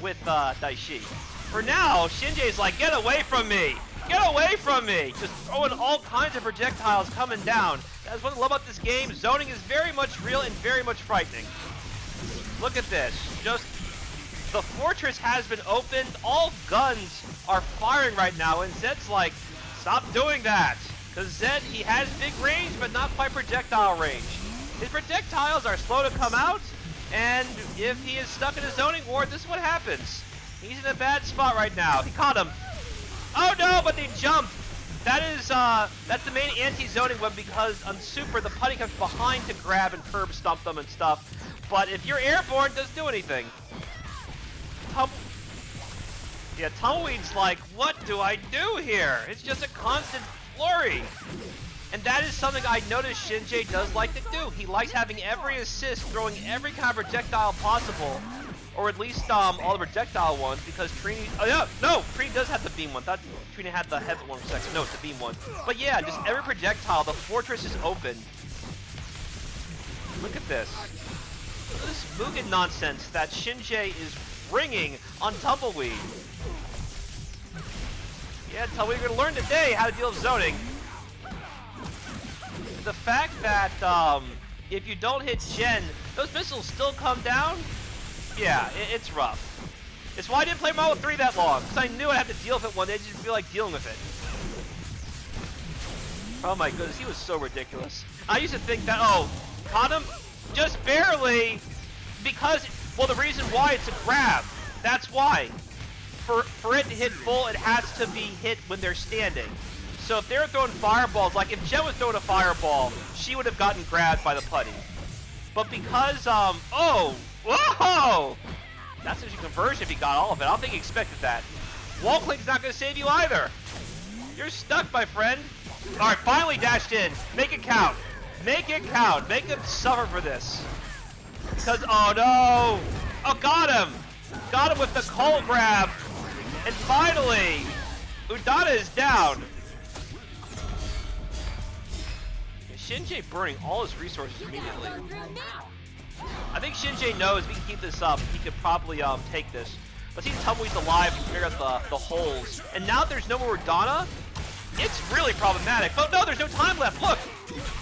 with DeeAiZee. For now, Shinjay's like, get away from me! Get away from me! Just throwing all kinds of projectiles coming down. That's what I love about this game. Zoning is very much real and very much frightening. Look at this. Just, the fortress has been opened. All guns are firing right now, and Zed's like, stop doing that. Because Zed, he has big range, but not quite projectile range. His projectiles are slow to come out, and if he is stuck in a zoning ward, this is what happens. He's in a bad spot right now. He caught him. Oh no, but they jumped. That is, that's the main anti-zoning weapon because on Super, the putty comes behind to grab and curb stomp them and stuff. But if you're airborne, it doesn't do anything. Tumbleweed's like, what do I do here? It's just a constant flurry. And that is something I noticed Shinjay does like to do. He likes having every assist, throwing every kind of projectile possible. Or at least all the projectile ones, because Trini... Oh yeah, no! Trini does have the beam one. Thought Trini had the heavy one for a second. No, it's the beam one. But yeah, just every projectile, the fortress is open. Look at this. Look at this Mugen nonsense that Shinjay is bringing on Tumbleweed. Yeah, Tumbleweed, you're going to learn today how to deal with zoning. The fact that if you don't hit Jen, those missiles still come down. Yeah, it's rough. It's why I didn't play Model 3 that long, because I knew I'd have to deal with it one day. I didn't feel like dealing with it. Oh my goodness, he was so ridiculous. I used to think that, oh, caught him? Just barely, because, well, the reason why it's a grab. That's why. For it to hit full, it has to be hit when they're standing. So if they were throwing fireballs, like if Jen was throwing a fireball, she would have gotten grabbed by the putty. But because, oh, whoa! That's such a conversion if he got all of it. I don't think he expected that. Wall clink's not going to save you either. You're stuck, my friend. All right, finally dashed in. Make it count. Make it count. Make him suffer for this. Because, oh no! Oh, got him! Got him with the cold grab. And finally, Udana is down. Shinjay burning all his resources immediately. I think Shinjay knows if he can keep this up, he could probably take this. But since Tumbleweed's alive, he can figure out the holes. And now there's no more Udana, it's really problematic. But no, there's no time left. Look!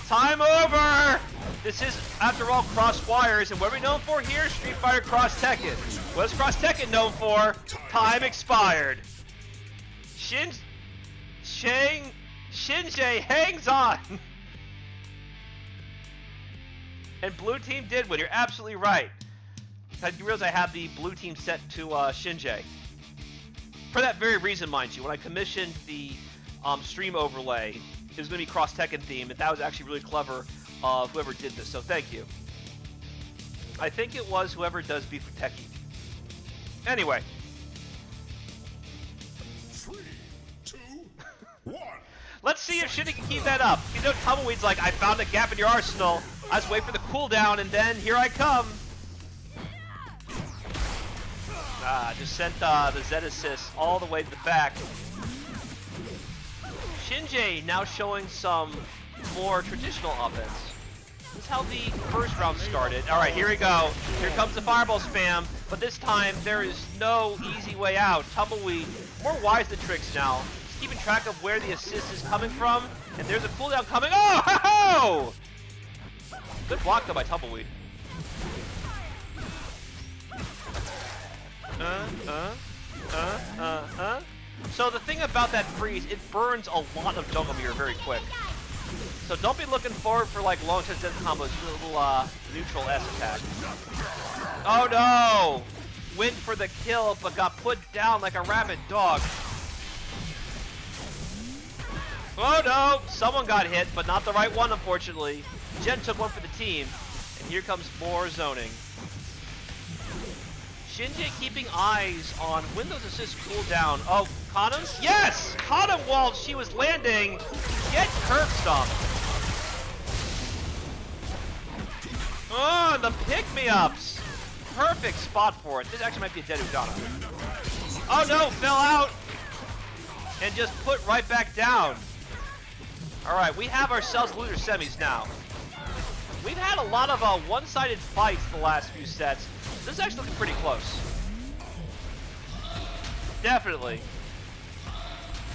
Time over! This is, after all, Cross Wires, and what are we known for here? Street Fighter Cross Tekken. What's Cross Tekken known for? Time expired. Shinji hangs on. And blue team did win. You're absolutely right. I realize I have the blue team set to Shinji. For that very reason, mind you, when I commissioned the stream overlay, it was going to be Cross Tekken theme, and that was actually really clever of whoever did this, so thank you. I think it was whoever does Beef with Techie. Anyway. 3, 2, 1. Let's see if Shinji can keep that up. You know, Tumbleweed's like, I found a gap in your arsenal. I just wait for the cooldown, and then here I come. Just sent the Z assist all the way to the back. Shinji now showing some more traditional offense. This is how the first round started. Alright, here we go. Here comes the fireball spam, but this time there is no easy way out. Tumbleweed, more wise to tricks now. Just keeping track of where the assist is coming from, and there's a cooldown coming. Oh! Ho-ho! Good block though by Tumbleweed. So the thing about that freeze, it burns a lot of jungle meter very quick. So don't be looking forward for like long touch death combos, do a little neutral S attack. Oh no! Went for the kill, but got put down like a rabid dog. Oh no! Someone got hit, but not the right one, unfortunately. Jen took one for the team, and here comes more zoning. Shinji keeping eyes on when those assists cool down. Oh, caught him? Yes! Caught him while she was landing. Get curb stomped. Oh, the pick-me-ups. Perfect spot for it. This actually might be a dead Udana. Oh no, fell out. And just put right back down. Alright, we have ourselves loser semis now. We've had a lot of one-sided fights the last few sets. This is actually looking pretty close. Definitely.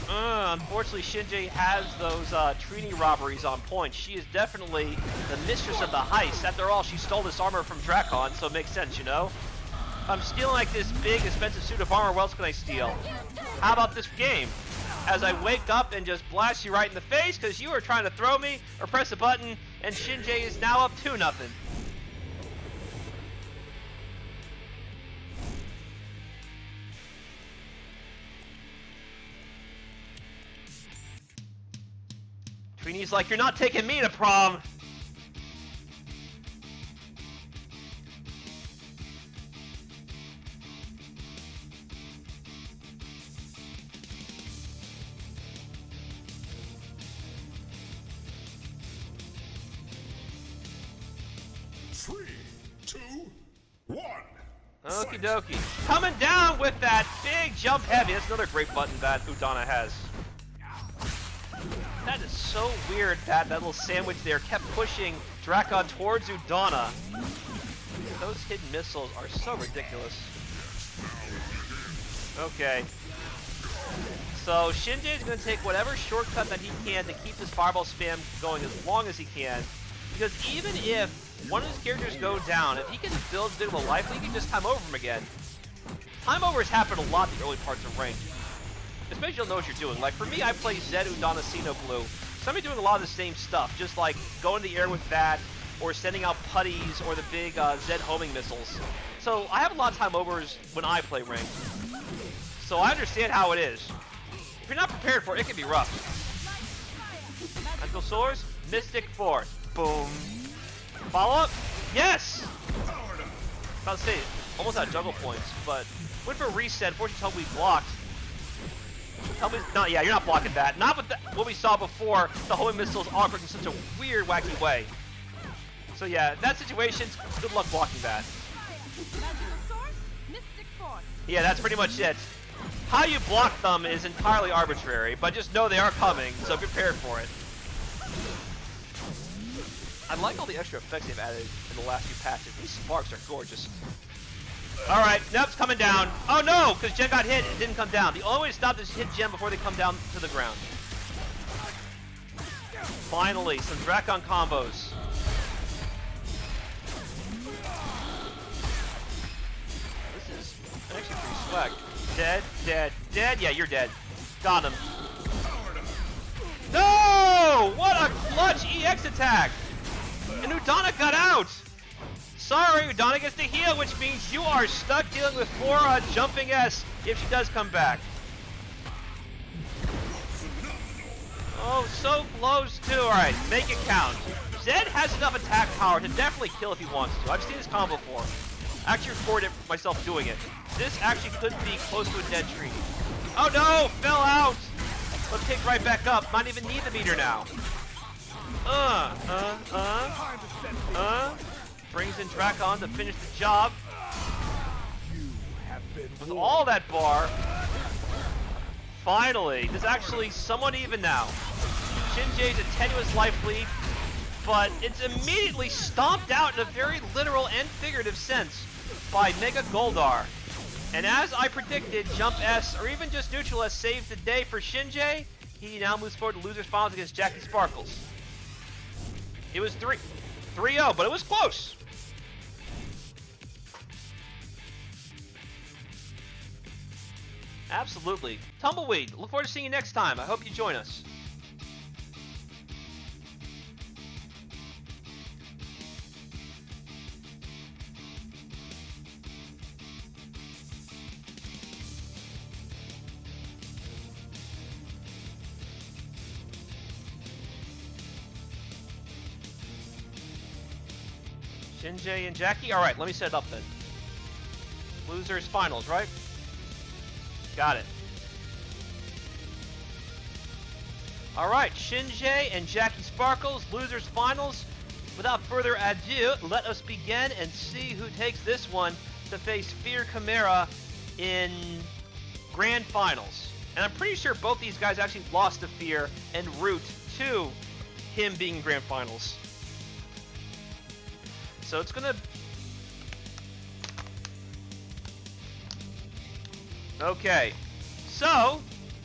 Unfortunately, Shinji has those Trini robberies on point. She is definitely the mistress of the heist. After all, she stole this armor from Drakon, so it makes sense, you know? If I'm stealing like this big, expensive suit of armor, what else can I steal? How about this game? As I wake up and just blast you right in the face because you were trying to throw me or press a button, and Shinji is now up 2-0. Trini's like, you're not taking me to prom. Three, two, one. Okie dokie. Coming down with that big jump heavy. That's another great button that Udana has. That is so weird that little sandwich there kept pushing Drakon towards Udana. Those hidden missiles are so ridiculous. Okay. So Shinji is going to take whatever shortcut that he can to keep this fireball spam going as long as he can. Because even if one of his characters go down, if he can build a bit of a life, he can just time over him again. Time overs happen a lot in the early parts of rank. Especially you'll know what you're doing. Like for me, I play Zed, Udana, Sino, Blue. So I'm doing a lot of the same stuff, just like going in the air with that, or sending out putties, or the big Zed homing missiles. So I have a lot of time overs when I play ranked. So I understand how it is. If you're not prepared for it, it can be rough. Mental Swords, Mystic Force. Boom. Follow up? Yes! About to say, almost out of juggle points, but went for a reset. Fortunately, we blocked. No, yeah, you're not blocking that. Not with what we saw before, the homing missiles awkward in such a weird, wacky way. So yeah, that situation, good luck blocking that. Yeah, that's pretty much it. How you block them is entirely arbitrary, but just know they are coming, so be prepared for it. I like all the extra effects they've added in the last few patches. These sparks are gorgeous. Alright, Neb's coming down. Oh no, because Jen got hit and didn't come down. The only way to stop this is hit Jen before they come down to the ground. Finally, some Drakon combos. Actually pretty swag. Dead, dead, dead. Yeah, you're dead. Got him. No! What a clutch EX attack! And Udana got out! Sorry, Udana gets to heal, which means you are stuck dealing with Flora jumping S if she does come back. Oh, so close too. Alright, make it count. Zed has enough attack power to definitely kill if he wants to. I've seen this combo before. I actually recorded myself doing it. This actually could be close to a dead tree. Oh no! Fell out! Let's pick right back up. Might even need the meter now. Brings in Drakon to finish the job. With all that bar. Finally, there's actually somewhat even now. Shinjay's a tenuous life lead, but it's immediately stomped out in a very literal and figurative sense by Mega Goldar. And as I predicted, Jump S, or even just Neutral S, saves the day for Shinjay. He now moves forward to losers finals against Jackie Sparkles. It was 3-0, but it was close. Absolutely. Tumbleweed, look forward to seeing you next time. I hope you join us. Shinjay and Jackie? Alright, let me set it up then. Losers finals, right? Got it. Alright, Shinjay and Jackie Sparkles, losers finals. Without further ado, let us begin and see who takes this one to face Fear Chimera in grand finals. And I'm pretty sure both these guys actually lost to Fear en route to him being in grand finals. So it's gonna... Okay, so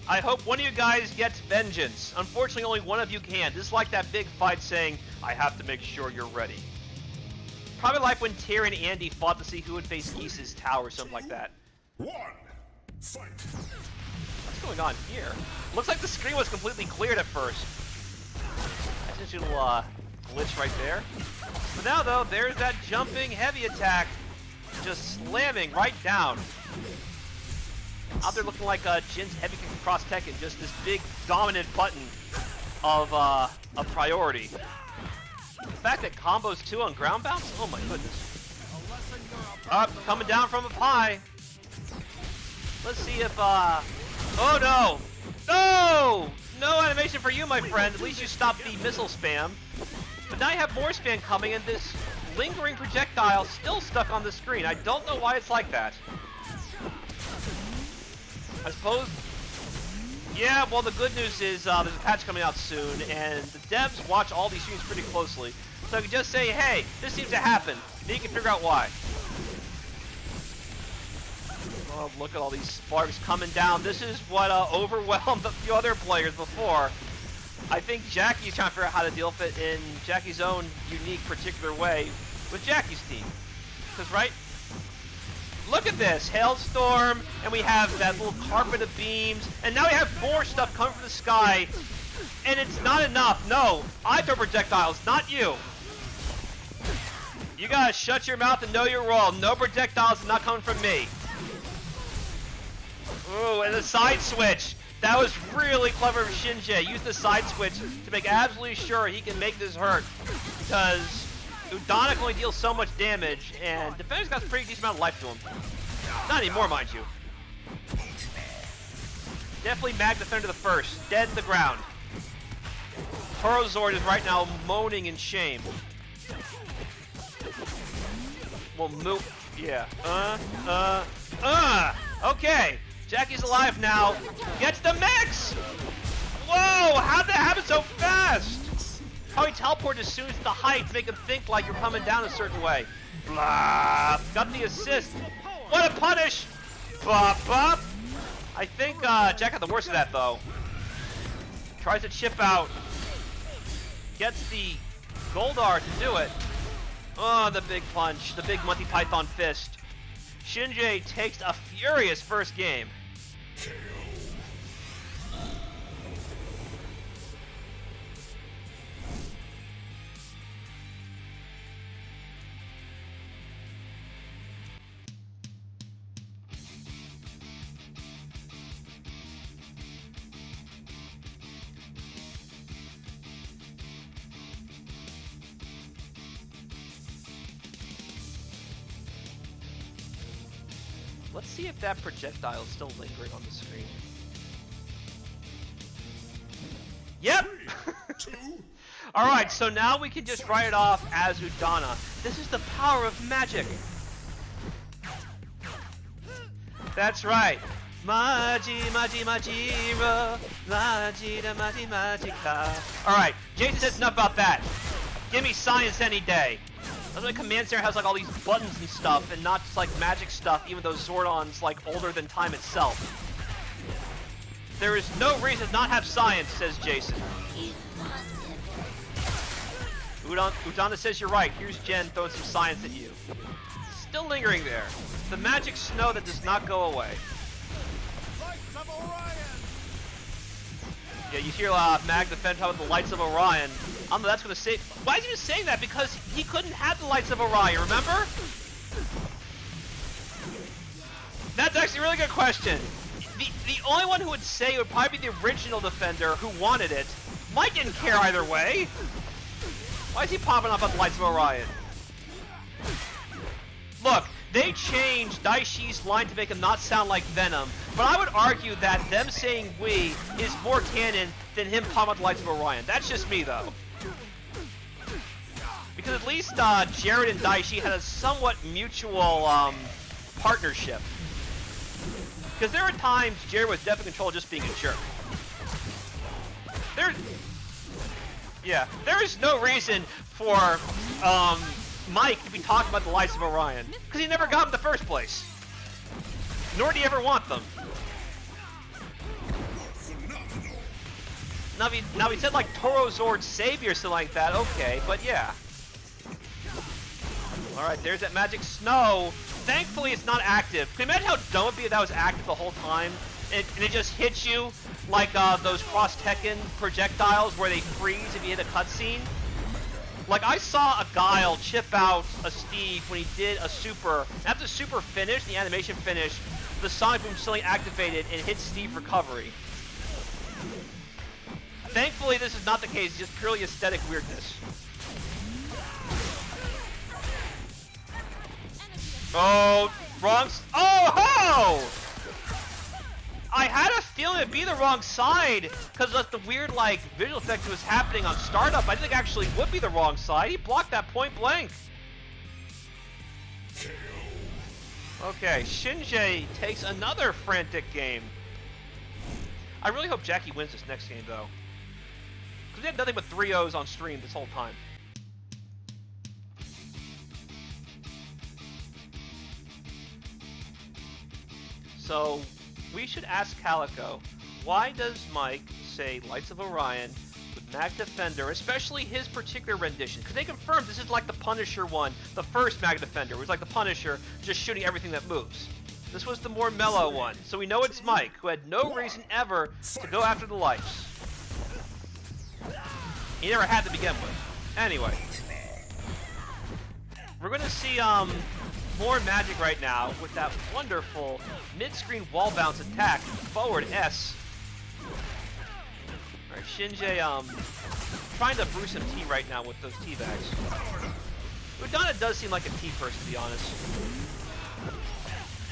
I hope one of you guys gets vengeance. Unfortunately, only one of you can. This is like that big fight saying, I have to make sure you're ready. Probably like when Terry and Andy fought to see who would face Geese's tower or something like that. One, fight. What's going on here? Looks like the screen was completely cleared at first. That's just a little glitch right there. But now though, there's that jumping heavy attack. Just slamming right down. Out there looking like Jin's heavy kick across Tekken, just this big dominant button of a priority. The fact that combos too on ground bounce? Oh my goodness. Up, coming down from up high. Let's see if oh no! No! No animation for you, my friend. At least you stopped the missile spam. But now you have more spam coming and this lingering projectile still stuck on the screen. I don't know why it's like that. I suppose, yeah, well the good news is there's a patch coming out soon, and the devs watch all these streams pretty closely. So I can just say, hey, this seems to happen. Then you can figure out why. Oh, look at all these sparks coming down. This is what overwhelmed a few other players before. I think Jackie's trying to figure out how to deal with it in Jackie's own unique, particular way with Jackie's team. Because, right? Look at this, hailstorm, and we have that little carpet of beams, and now we have more stuff coming from the sky, and it's not enough. No, I throw projectiles, not you. You gotta shut your mouth and know your role. No projectiles is not coming from me. Ooh, and the side switch. That was really clever of Shinjay. Use the side switch to make absolutely sure he can make this hurt, because Udana can only deal so much damage, and Defender's got a pretty decent amount of life to him. Not anymore, mind you. Definitely Mag Defender the first. Dead to the ground. Torozord is right now moaning in shame. Well, yeah. Okay. Jackie's alive now. Gets the mix! Whoa! How'd that happen so fast? How he teleported as soon as the height to make him think like you're coming down a certain way. Blah! Got the assist. What a punish! Bop, bop! I think Jack had the worst of that though. Tries to chip out. Gets the Goldar to do it. Oh, the big punch. The big Monty Python fist. Shinji takes a furious first game. Let's see if that projectile is still lingering on the screen. Yep! Alright, so now we can just write it off as Udana. This is the power of magic! That's right! Maji, maji, majiro, maji, da, maji, majika. Alright, Jason says enough about that. Give me science any day. That's why Command Center has like all these buttons and stuff, and not just like magic stuff, even though Zordon's like older than time itself. There is no reason to not have science, says Jason. Udana says you're right. Here's Jen throwing some science at you. Still lingering there. The magic snow that does not go away. Yeah, you hear Mag defend talking about the lights of Orion. I don't know, that's gonna say. Why is he just saying that? Because he couldn't have the lights of Orion, remember? That's actually a really good question. The only one who would say it would probably be the original defender who wanted it. Mike didn't care either way. Why is he popping up on the lights of Orion? Look, they changed Daishi's line to make him not sound like Venom, but I would argue that them saying "we" is more canon than him popping up the lights of Orion. That's just me, though. Because at least Jared and Daishi had a somewhat mutual partnership. Because there are times Jared was definitely in control of just being a jerk. There is no reason for Mike to be talking about the lights of Orion. Because he never got them in the first place. Nor did he ever want them. Now he said like Toro Zord's savior or something like that, okay, but yeah. Alright, there's that magic snow. Thankfully it's not active. Can you imagine how dumb it would be if that was active the whole time? And it just hits you like those Cross Tekken projectiles where they freeze if you hit a cutscene? Like, I saw a Guile chip out a Steve when he did a super. After the super finished, the animation finished, the Sonic Boom suddenly activated and hit Steve recovery. Thankfully, this is not the case, just purely aesthetic weirdness. Oh, wrong. Oh, ho! I had a feeling it'd be the wrong side because of the weird, like, visual effect that was happening on startup. I didn't think actually would be the wrong side. He blocked that point blank. Okay, Shinji takes another frantic game. I really hope Jackie wins this next game, though. Because we had nothing but 3-0s on stream this whole time. So, we should ask Calico, why does Mike say Lights of Orion with Mag Defender, especially his particular rendition? Because they confirmed this is like the Punisher one, the first Mag Defender. It was like the Punisher, just shooting everything that moves. This was the more mellow one, so we know it's Mike, who had no reason ever to go after the lights. He never had to begin with. Anyway. We're going to see, more magic right now with that wonderful mid-screen wall bounce attack, forward S. Alright, Shinji, trying to brew some tea right now with those tea bags. Udana does seem like a tea person, to be honest.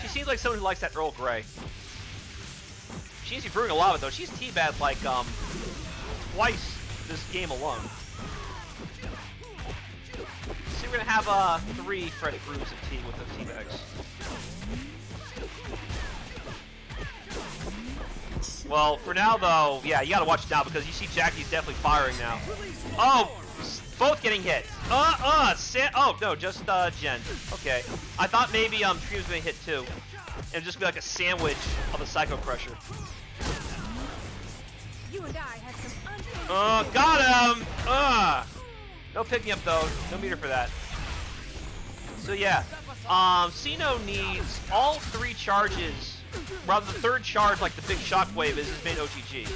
She seems like someone who likes that Earl Grey. She seems to be brewing a lot of it, though. She's teabagged, like, twice this game alone. So we're gonna have 3 fresh brews of tea with those tea bags. Well, for now though, yeah, you gotta watch it now because you see Jackie's definitely firing now. Oh, both getting hit. Oh no, just Jen. Okay, I thought maybe Tree was gonna hit too, and just be like a sandwich of a Psycho Crusher. You and I had some Got him! No picking up though. No meter for that. So yeah, Sino needs all 3 charges, rather the 3rd charge, like the big shockwave, is his main OTG.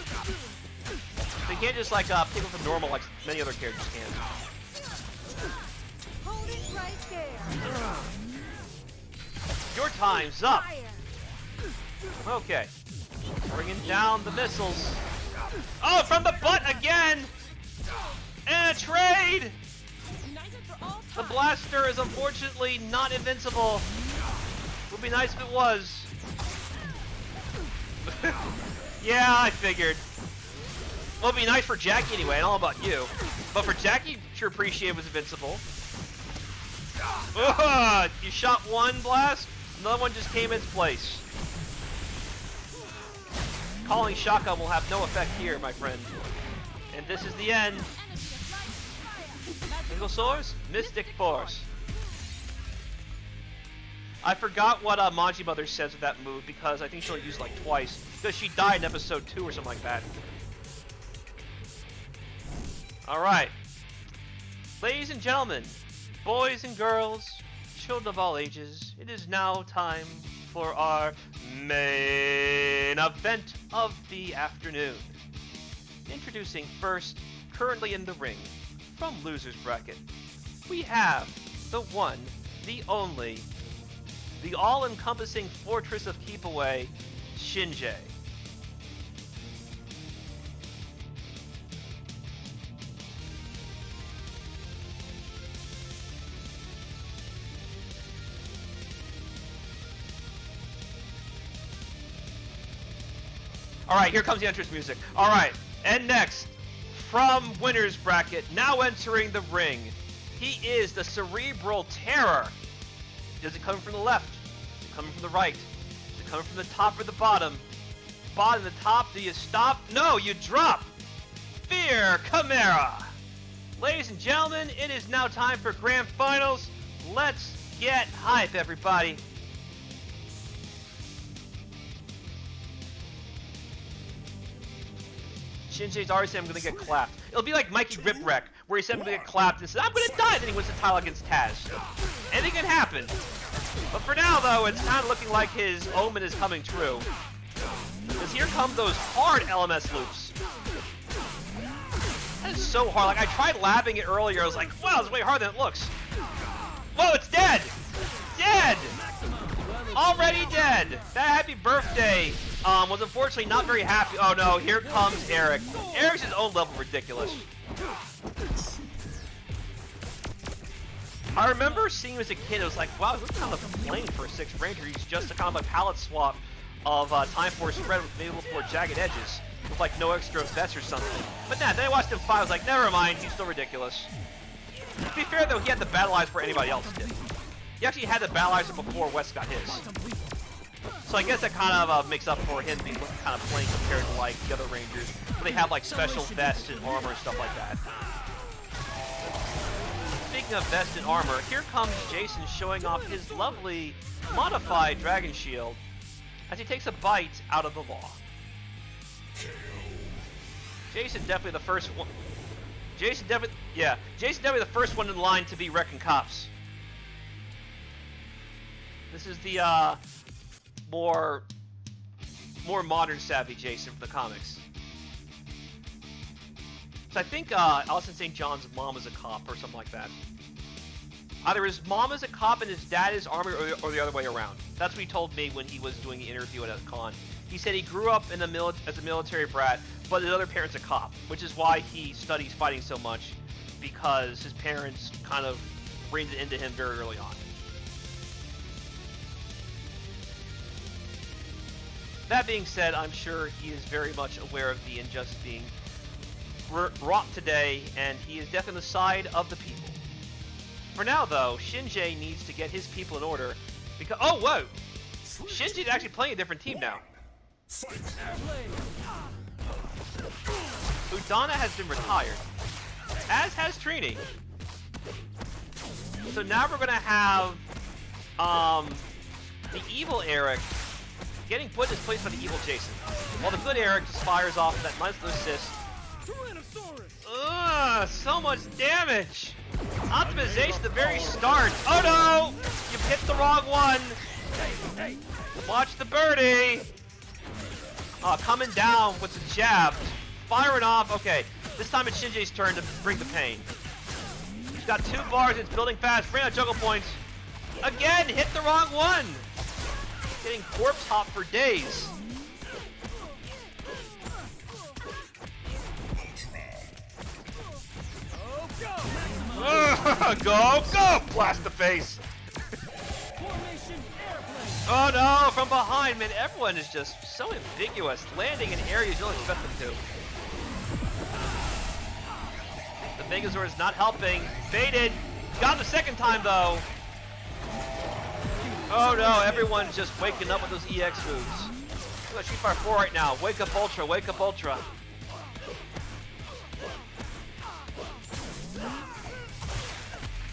They can't just like pick up the normal like many other characters can. Hold it right there. Your time's up. Okay, bringing down the missiles. Oh, from the butt again! And a trade! The blaster is unfortunately not invincible. Would be nice if it was. Yeah, I figured. Well, it'd be nice for Jackie anyway, I don't know about you. But for Jackie, sure appreciate it was invincible. Ugh, you shot 1 blast, another one just came in its place. Calling shotgun will have no effect here, my friend. And this is the end. Single source, Mystic Force. I forgot what Manji Mother says with that move because I think she only used it like twice. Because she died in episode 2 or something like that. Alright. Ladies and gentlemen, boys and girls, children of all ages, it is now time for our main event of the afternoon. Introducing first, currently in the ring, from Loser's Bracket, we have the one, the only, the all-encompassing fortress of keep away, Shinjay. Alright, here comes the entrance music. Alright, and next, from Winner's Bracket, now entering the ring, he is the Cerebral Terror. Does it come from the left? Is it coming from the right? Is it coming from the top or the bottom? Bottom, the top, do you stop? No, you drop! Fear Chimera! Ladies and gentlemen, it is now time for Grand Finals. Let's get hype, everybody. Shinjay's already said I'm gonna get clapped. It'll be like Mikey Ripwreck, where he said I'm gonna get clapped and said I'm gonna die, then he wins the title against Taz. Anything can happen. But for now, though, it's kind of looking like his omen is coming true. Because here come those hard LMS loops. That is so hard. Like, I tried labbing it earlier. I was like, wow, it's way harder than it looks. Whoa, it's dead! Dead! Already dead! That happy birthday was unfortunately not very happy. Oh no, here comes Eric. Eric's his own level ridiculous. I remember seeing him as a kid, it was like, wow, he looks kind of plain for a 6th Ranger. He's just a kind of like palette swap of Time Force spread with maybe for jagged edges, with like no extra vest or something. But nah, then I watched him fight, I was like, never mind, he's still ridiculous. To be fair though, he had the battle eyes before anybody else did. He actually had the battle eyes before West got his. So I guess that kind of makes up for him being kind of plain compared to like the other Rangers, where they have like special vests and armor and stuff like that. Speaking of vest and armor, here comes Jason showing off his lovely modified Dragon Shield as he takes a bite out of the law. Jason definitely the first one. Jason definitely the first one in line to be wrecking cops. This is the more modern savvy Jason from the comics. So I think Allison St. John's mom is a cop or something like that. Either his mom is a cop and his dad is army, or the other way around. That's what he told me when he was doing the interview at a con. He said he grew up in as a military brat, but his other parent's a cop, which is why he studies fighting so much, because his parents kind of reined it into him very early on. That being said, I'm sure he is very much aware of the injustice being wrought today, and he is definitely on the side of the people. For now, though, Shinjay needs to get his people in order, because— oh, whoa! Shinjay's actually playing a different team now. Udana has been retired, as has Trini. So now we're gonna have the evil Eric getting put in his place by the evil Jason, while the good Eric just fires off that nice little assist. Ugh, so much damage! Optimization at the very start. Oh no! You've hit the wrong one. Watch the birdie. Coming down with the jab. Firing off. Okay, this time it's Shinji's turn to bring the pain. He's got 2 bars. It's building fast. Bring out juggle points. Again, hit the wrong one. Getting corpse hop for days. Go, go! Blast the face. Oh no, from behind, man. Everyone is just so ambiguous. Landing in areas you don't expect them to. The Megazord is not helping. Baited. Got the second time, though. Oh no, everyone's just waking up with those EX moves. Look at Street Fighter 4 right now. Wake up Ultra, wake up Ultra.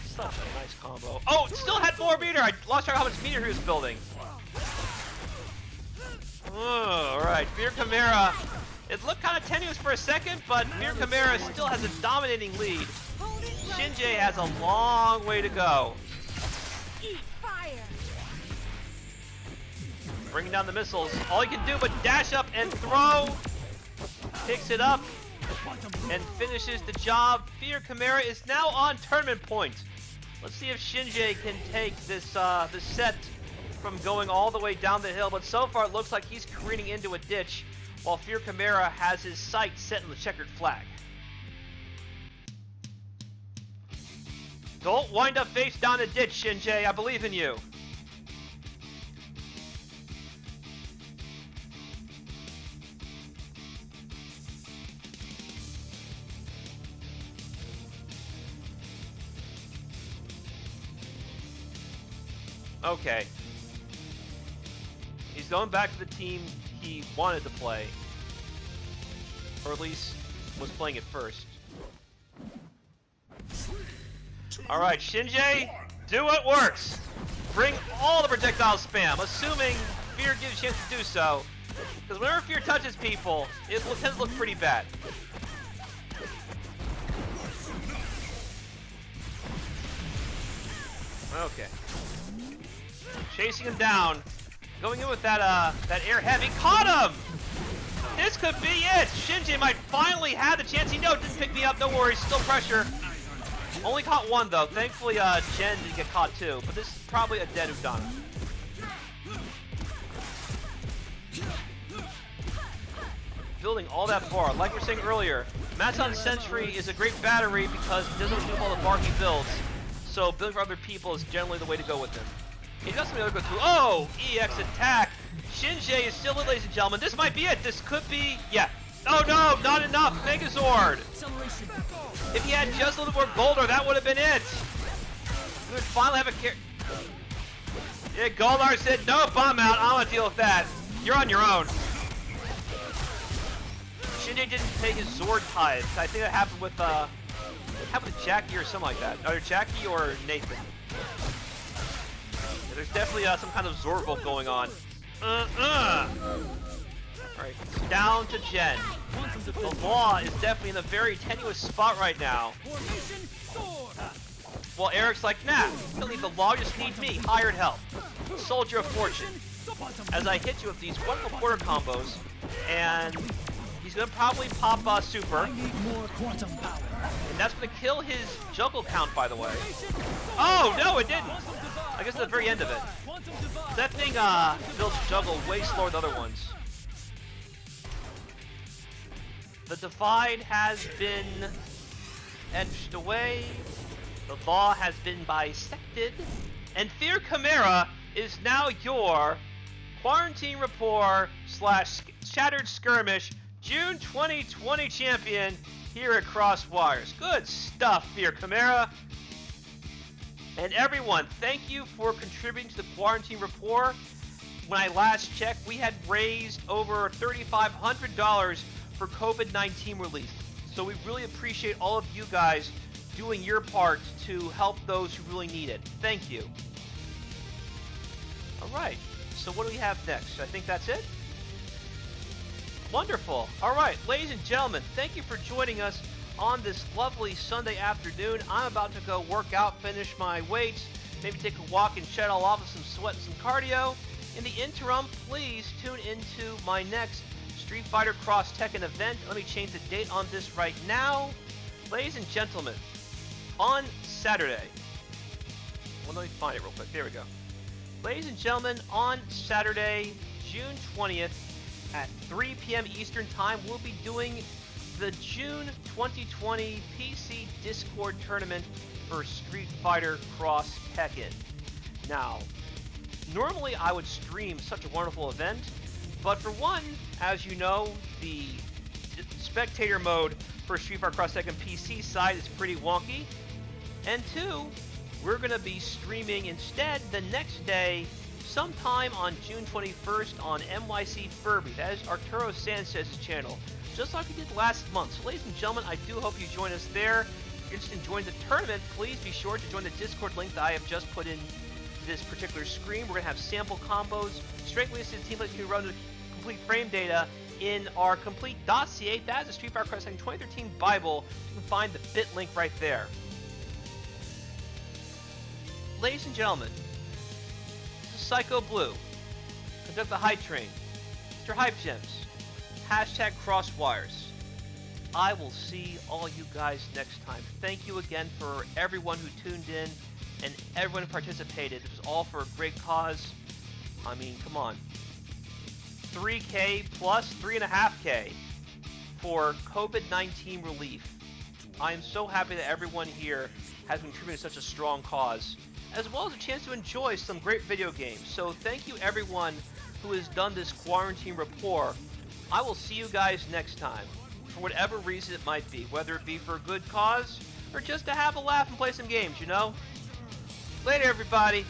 Such a nice combo. Oh, it still had more meter! I lost track of how much meter he was building. Oh, alright, Fear Chimera. It looked kind of tenuous for a second, but Fear Chimera still has a dominating lead. Shinji has a long way to go. Eat fire. Bringing down the missiles. All he can do but dash up and throw. Picks it up and finishes the job. Fear Chimera is now on tournament point. Let's see if Shinji can take this set from going all the way down the hill. But so far it looks like he's careening into a ditch while Fear Chimera has his sights set on the checkered flag. Don't wind up face down a ditch, Shinji. I believe in you. Okay. He's going back to the team he wanted to play. Or at least was playing it first. Alright, Shinji, do what works. Bring all the projectile spam, assuming Fear gives you a chance to do so. Because whenever Fear touches people, it tends to look pretty bad. Okay. Chasing him down. Going in with that air heavy. Caught him! This could be it! Shinji might finally have the chance. He didn't pick me up, no worries. Still pressure. Only caught one, though. Thankfully, Jen didn't get caught, too. But this is probably a dead Udon. Building all that bar. Like we were saying earlier, Matson Sentry is a great battery because he doesn't do all the bar he builds. So building for other people is generally the way to go with him. He got some other go through. Oh! EX attack! Shinji is still in, ladies and gentlemen. This might be it. This could be... Yeah. Oh no! Not enough! Megazord! If he had just a little more Goldar, that would have been it! We would finally have a Yeah, Goldar said, nope, I'm out. I don't want to deal with that. You're on your own. Shinji didn't take his Zord tithe. I think that happened with Jackie or something like that. Either Jackie or Nathan. Yeah, there's definitely some kind of Zord volt going on. Alright, down to Jen. The Law is definitely in a very tenuous spot right now. Well, Eric's like, nah, you don't need the Law, just need me. Hired help. Soldier of Fortune. As I hit you with these wonderful quarter combos, and he's gonna probably pop Super. And that's gonna kill his juggle count, by the way. Oh, no, it didn't. I guess at the very end of it. That thing builds juggle way slower than other ones. The divide has been etched away. The Law has been bisected. And Fear Chimera is now your Quarantine Rapport / Shattered Skirmish June 2020 champion here at Crosswires. Good stuff, Fear Chimera. And everyone, thank you for contributing to the Quarantine Rapport. When I last checked, we had raised over $3,500 for COVID-19 relief. So we really appreciate all of you guys doing your part to help those who really need it. Thank you. Alright, so what do we have next? I think that's it? Wonderful. Alright, ladies and gentlemen, thank you for joining us on this lovely Sunday afternoon. I'm about to go work out, finish my weights, maybe take a walk and shed all off with some sweat and some cardio. In the interim, please tune into my next Street Fighter Cross Tekken event. Let me change the date on this right now. Ladies and gentlemen, on Saturday, well, let me find it real quick. There we go. Ladies and gentlemen, on Saturday, June 20th at 3 p.m. Eastern Time, we'll be doing the June 2020 PC Discord tournament for Street Fighter Cross Tekken. Now, normally I would stream such a wonderful event, but for one, as you know, the spectator mode for Street Fighter Cross Tekken PC side is pretty wonky, and two, we're going to be streaming instead the next day, sometime on June 21st on NYC Furby. That is Arturo Sanchez's channel, just like we did last month. So ladies and gentlemen, I do hope you join us there. If you're interested in joining the tournament, please be sure to join the Discord link that I have just put in this particular screen. We're going to have sample combos, straight listed team that you can run the complete frame data in our complete dossier. That is the Street Fighter Cross Tekken 2013 Bible. You can find the bit link right there. Ladies and gentlemen, this is Psycho Blue, Conduct the Hype Train, Mr. Hype Gems, hashtag Crosswires. I will see all you guys next time. Thank you again for everyone who tuned in and everyone who participated. It was all for a great cause. I mean, come on. 3K plus 3.5K for COVID-19 relief. I am so happy that everyone here has been contributing to such a strong cause, as well as a chance to enjoy some great video games. So thank you everyone who has done this quarantine rapport. I will see you guys next time, for whatever reason it might be, whether it be for a good cause or just to have a laugh and play some games, you know? Later, everybody.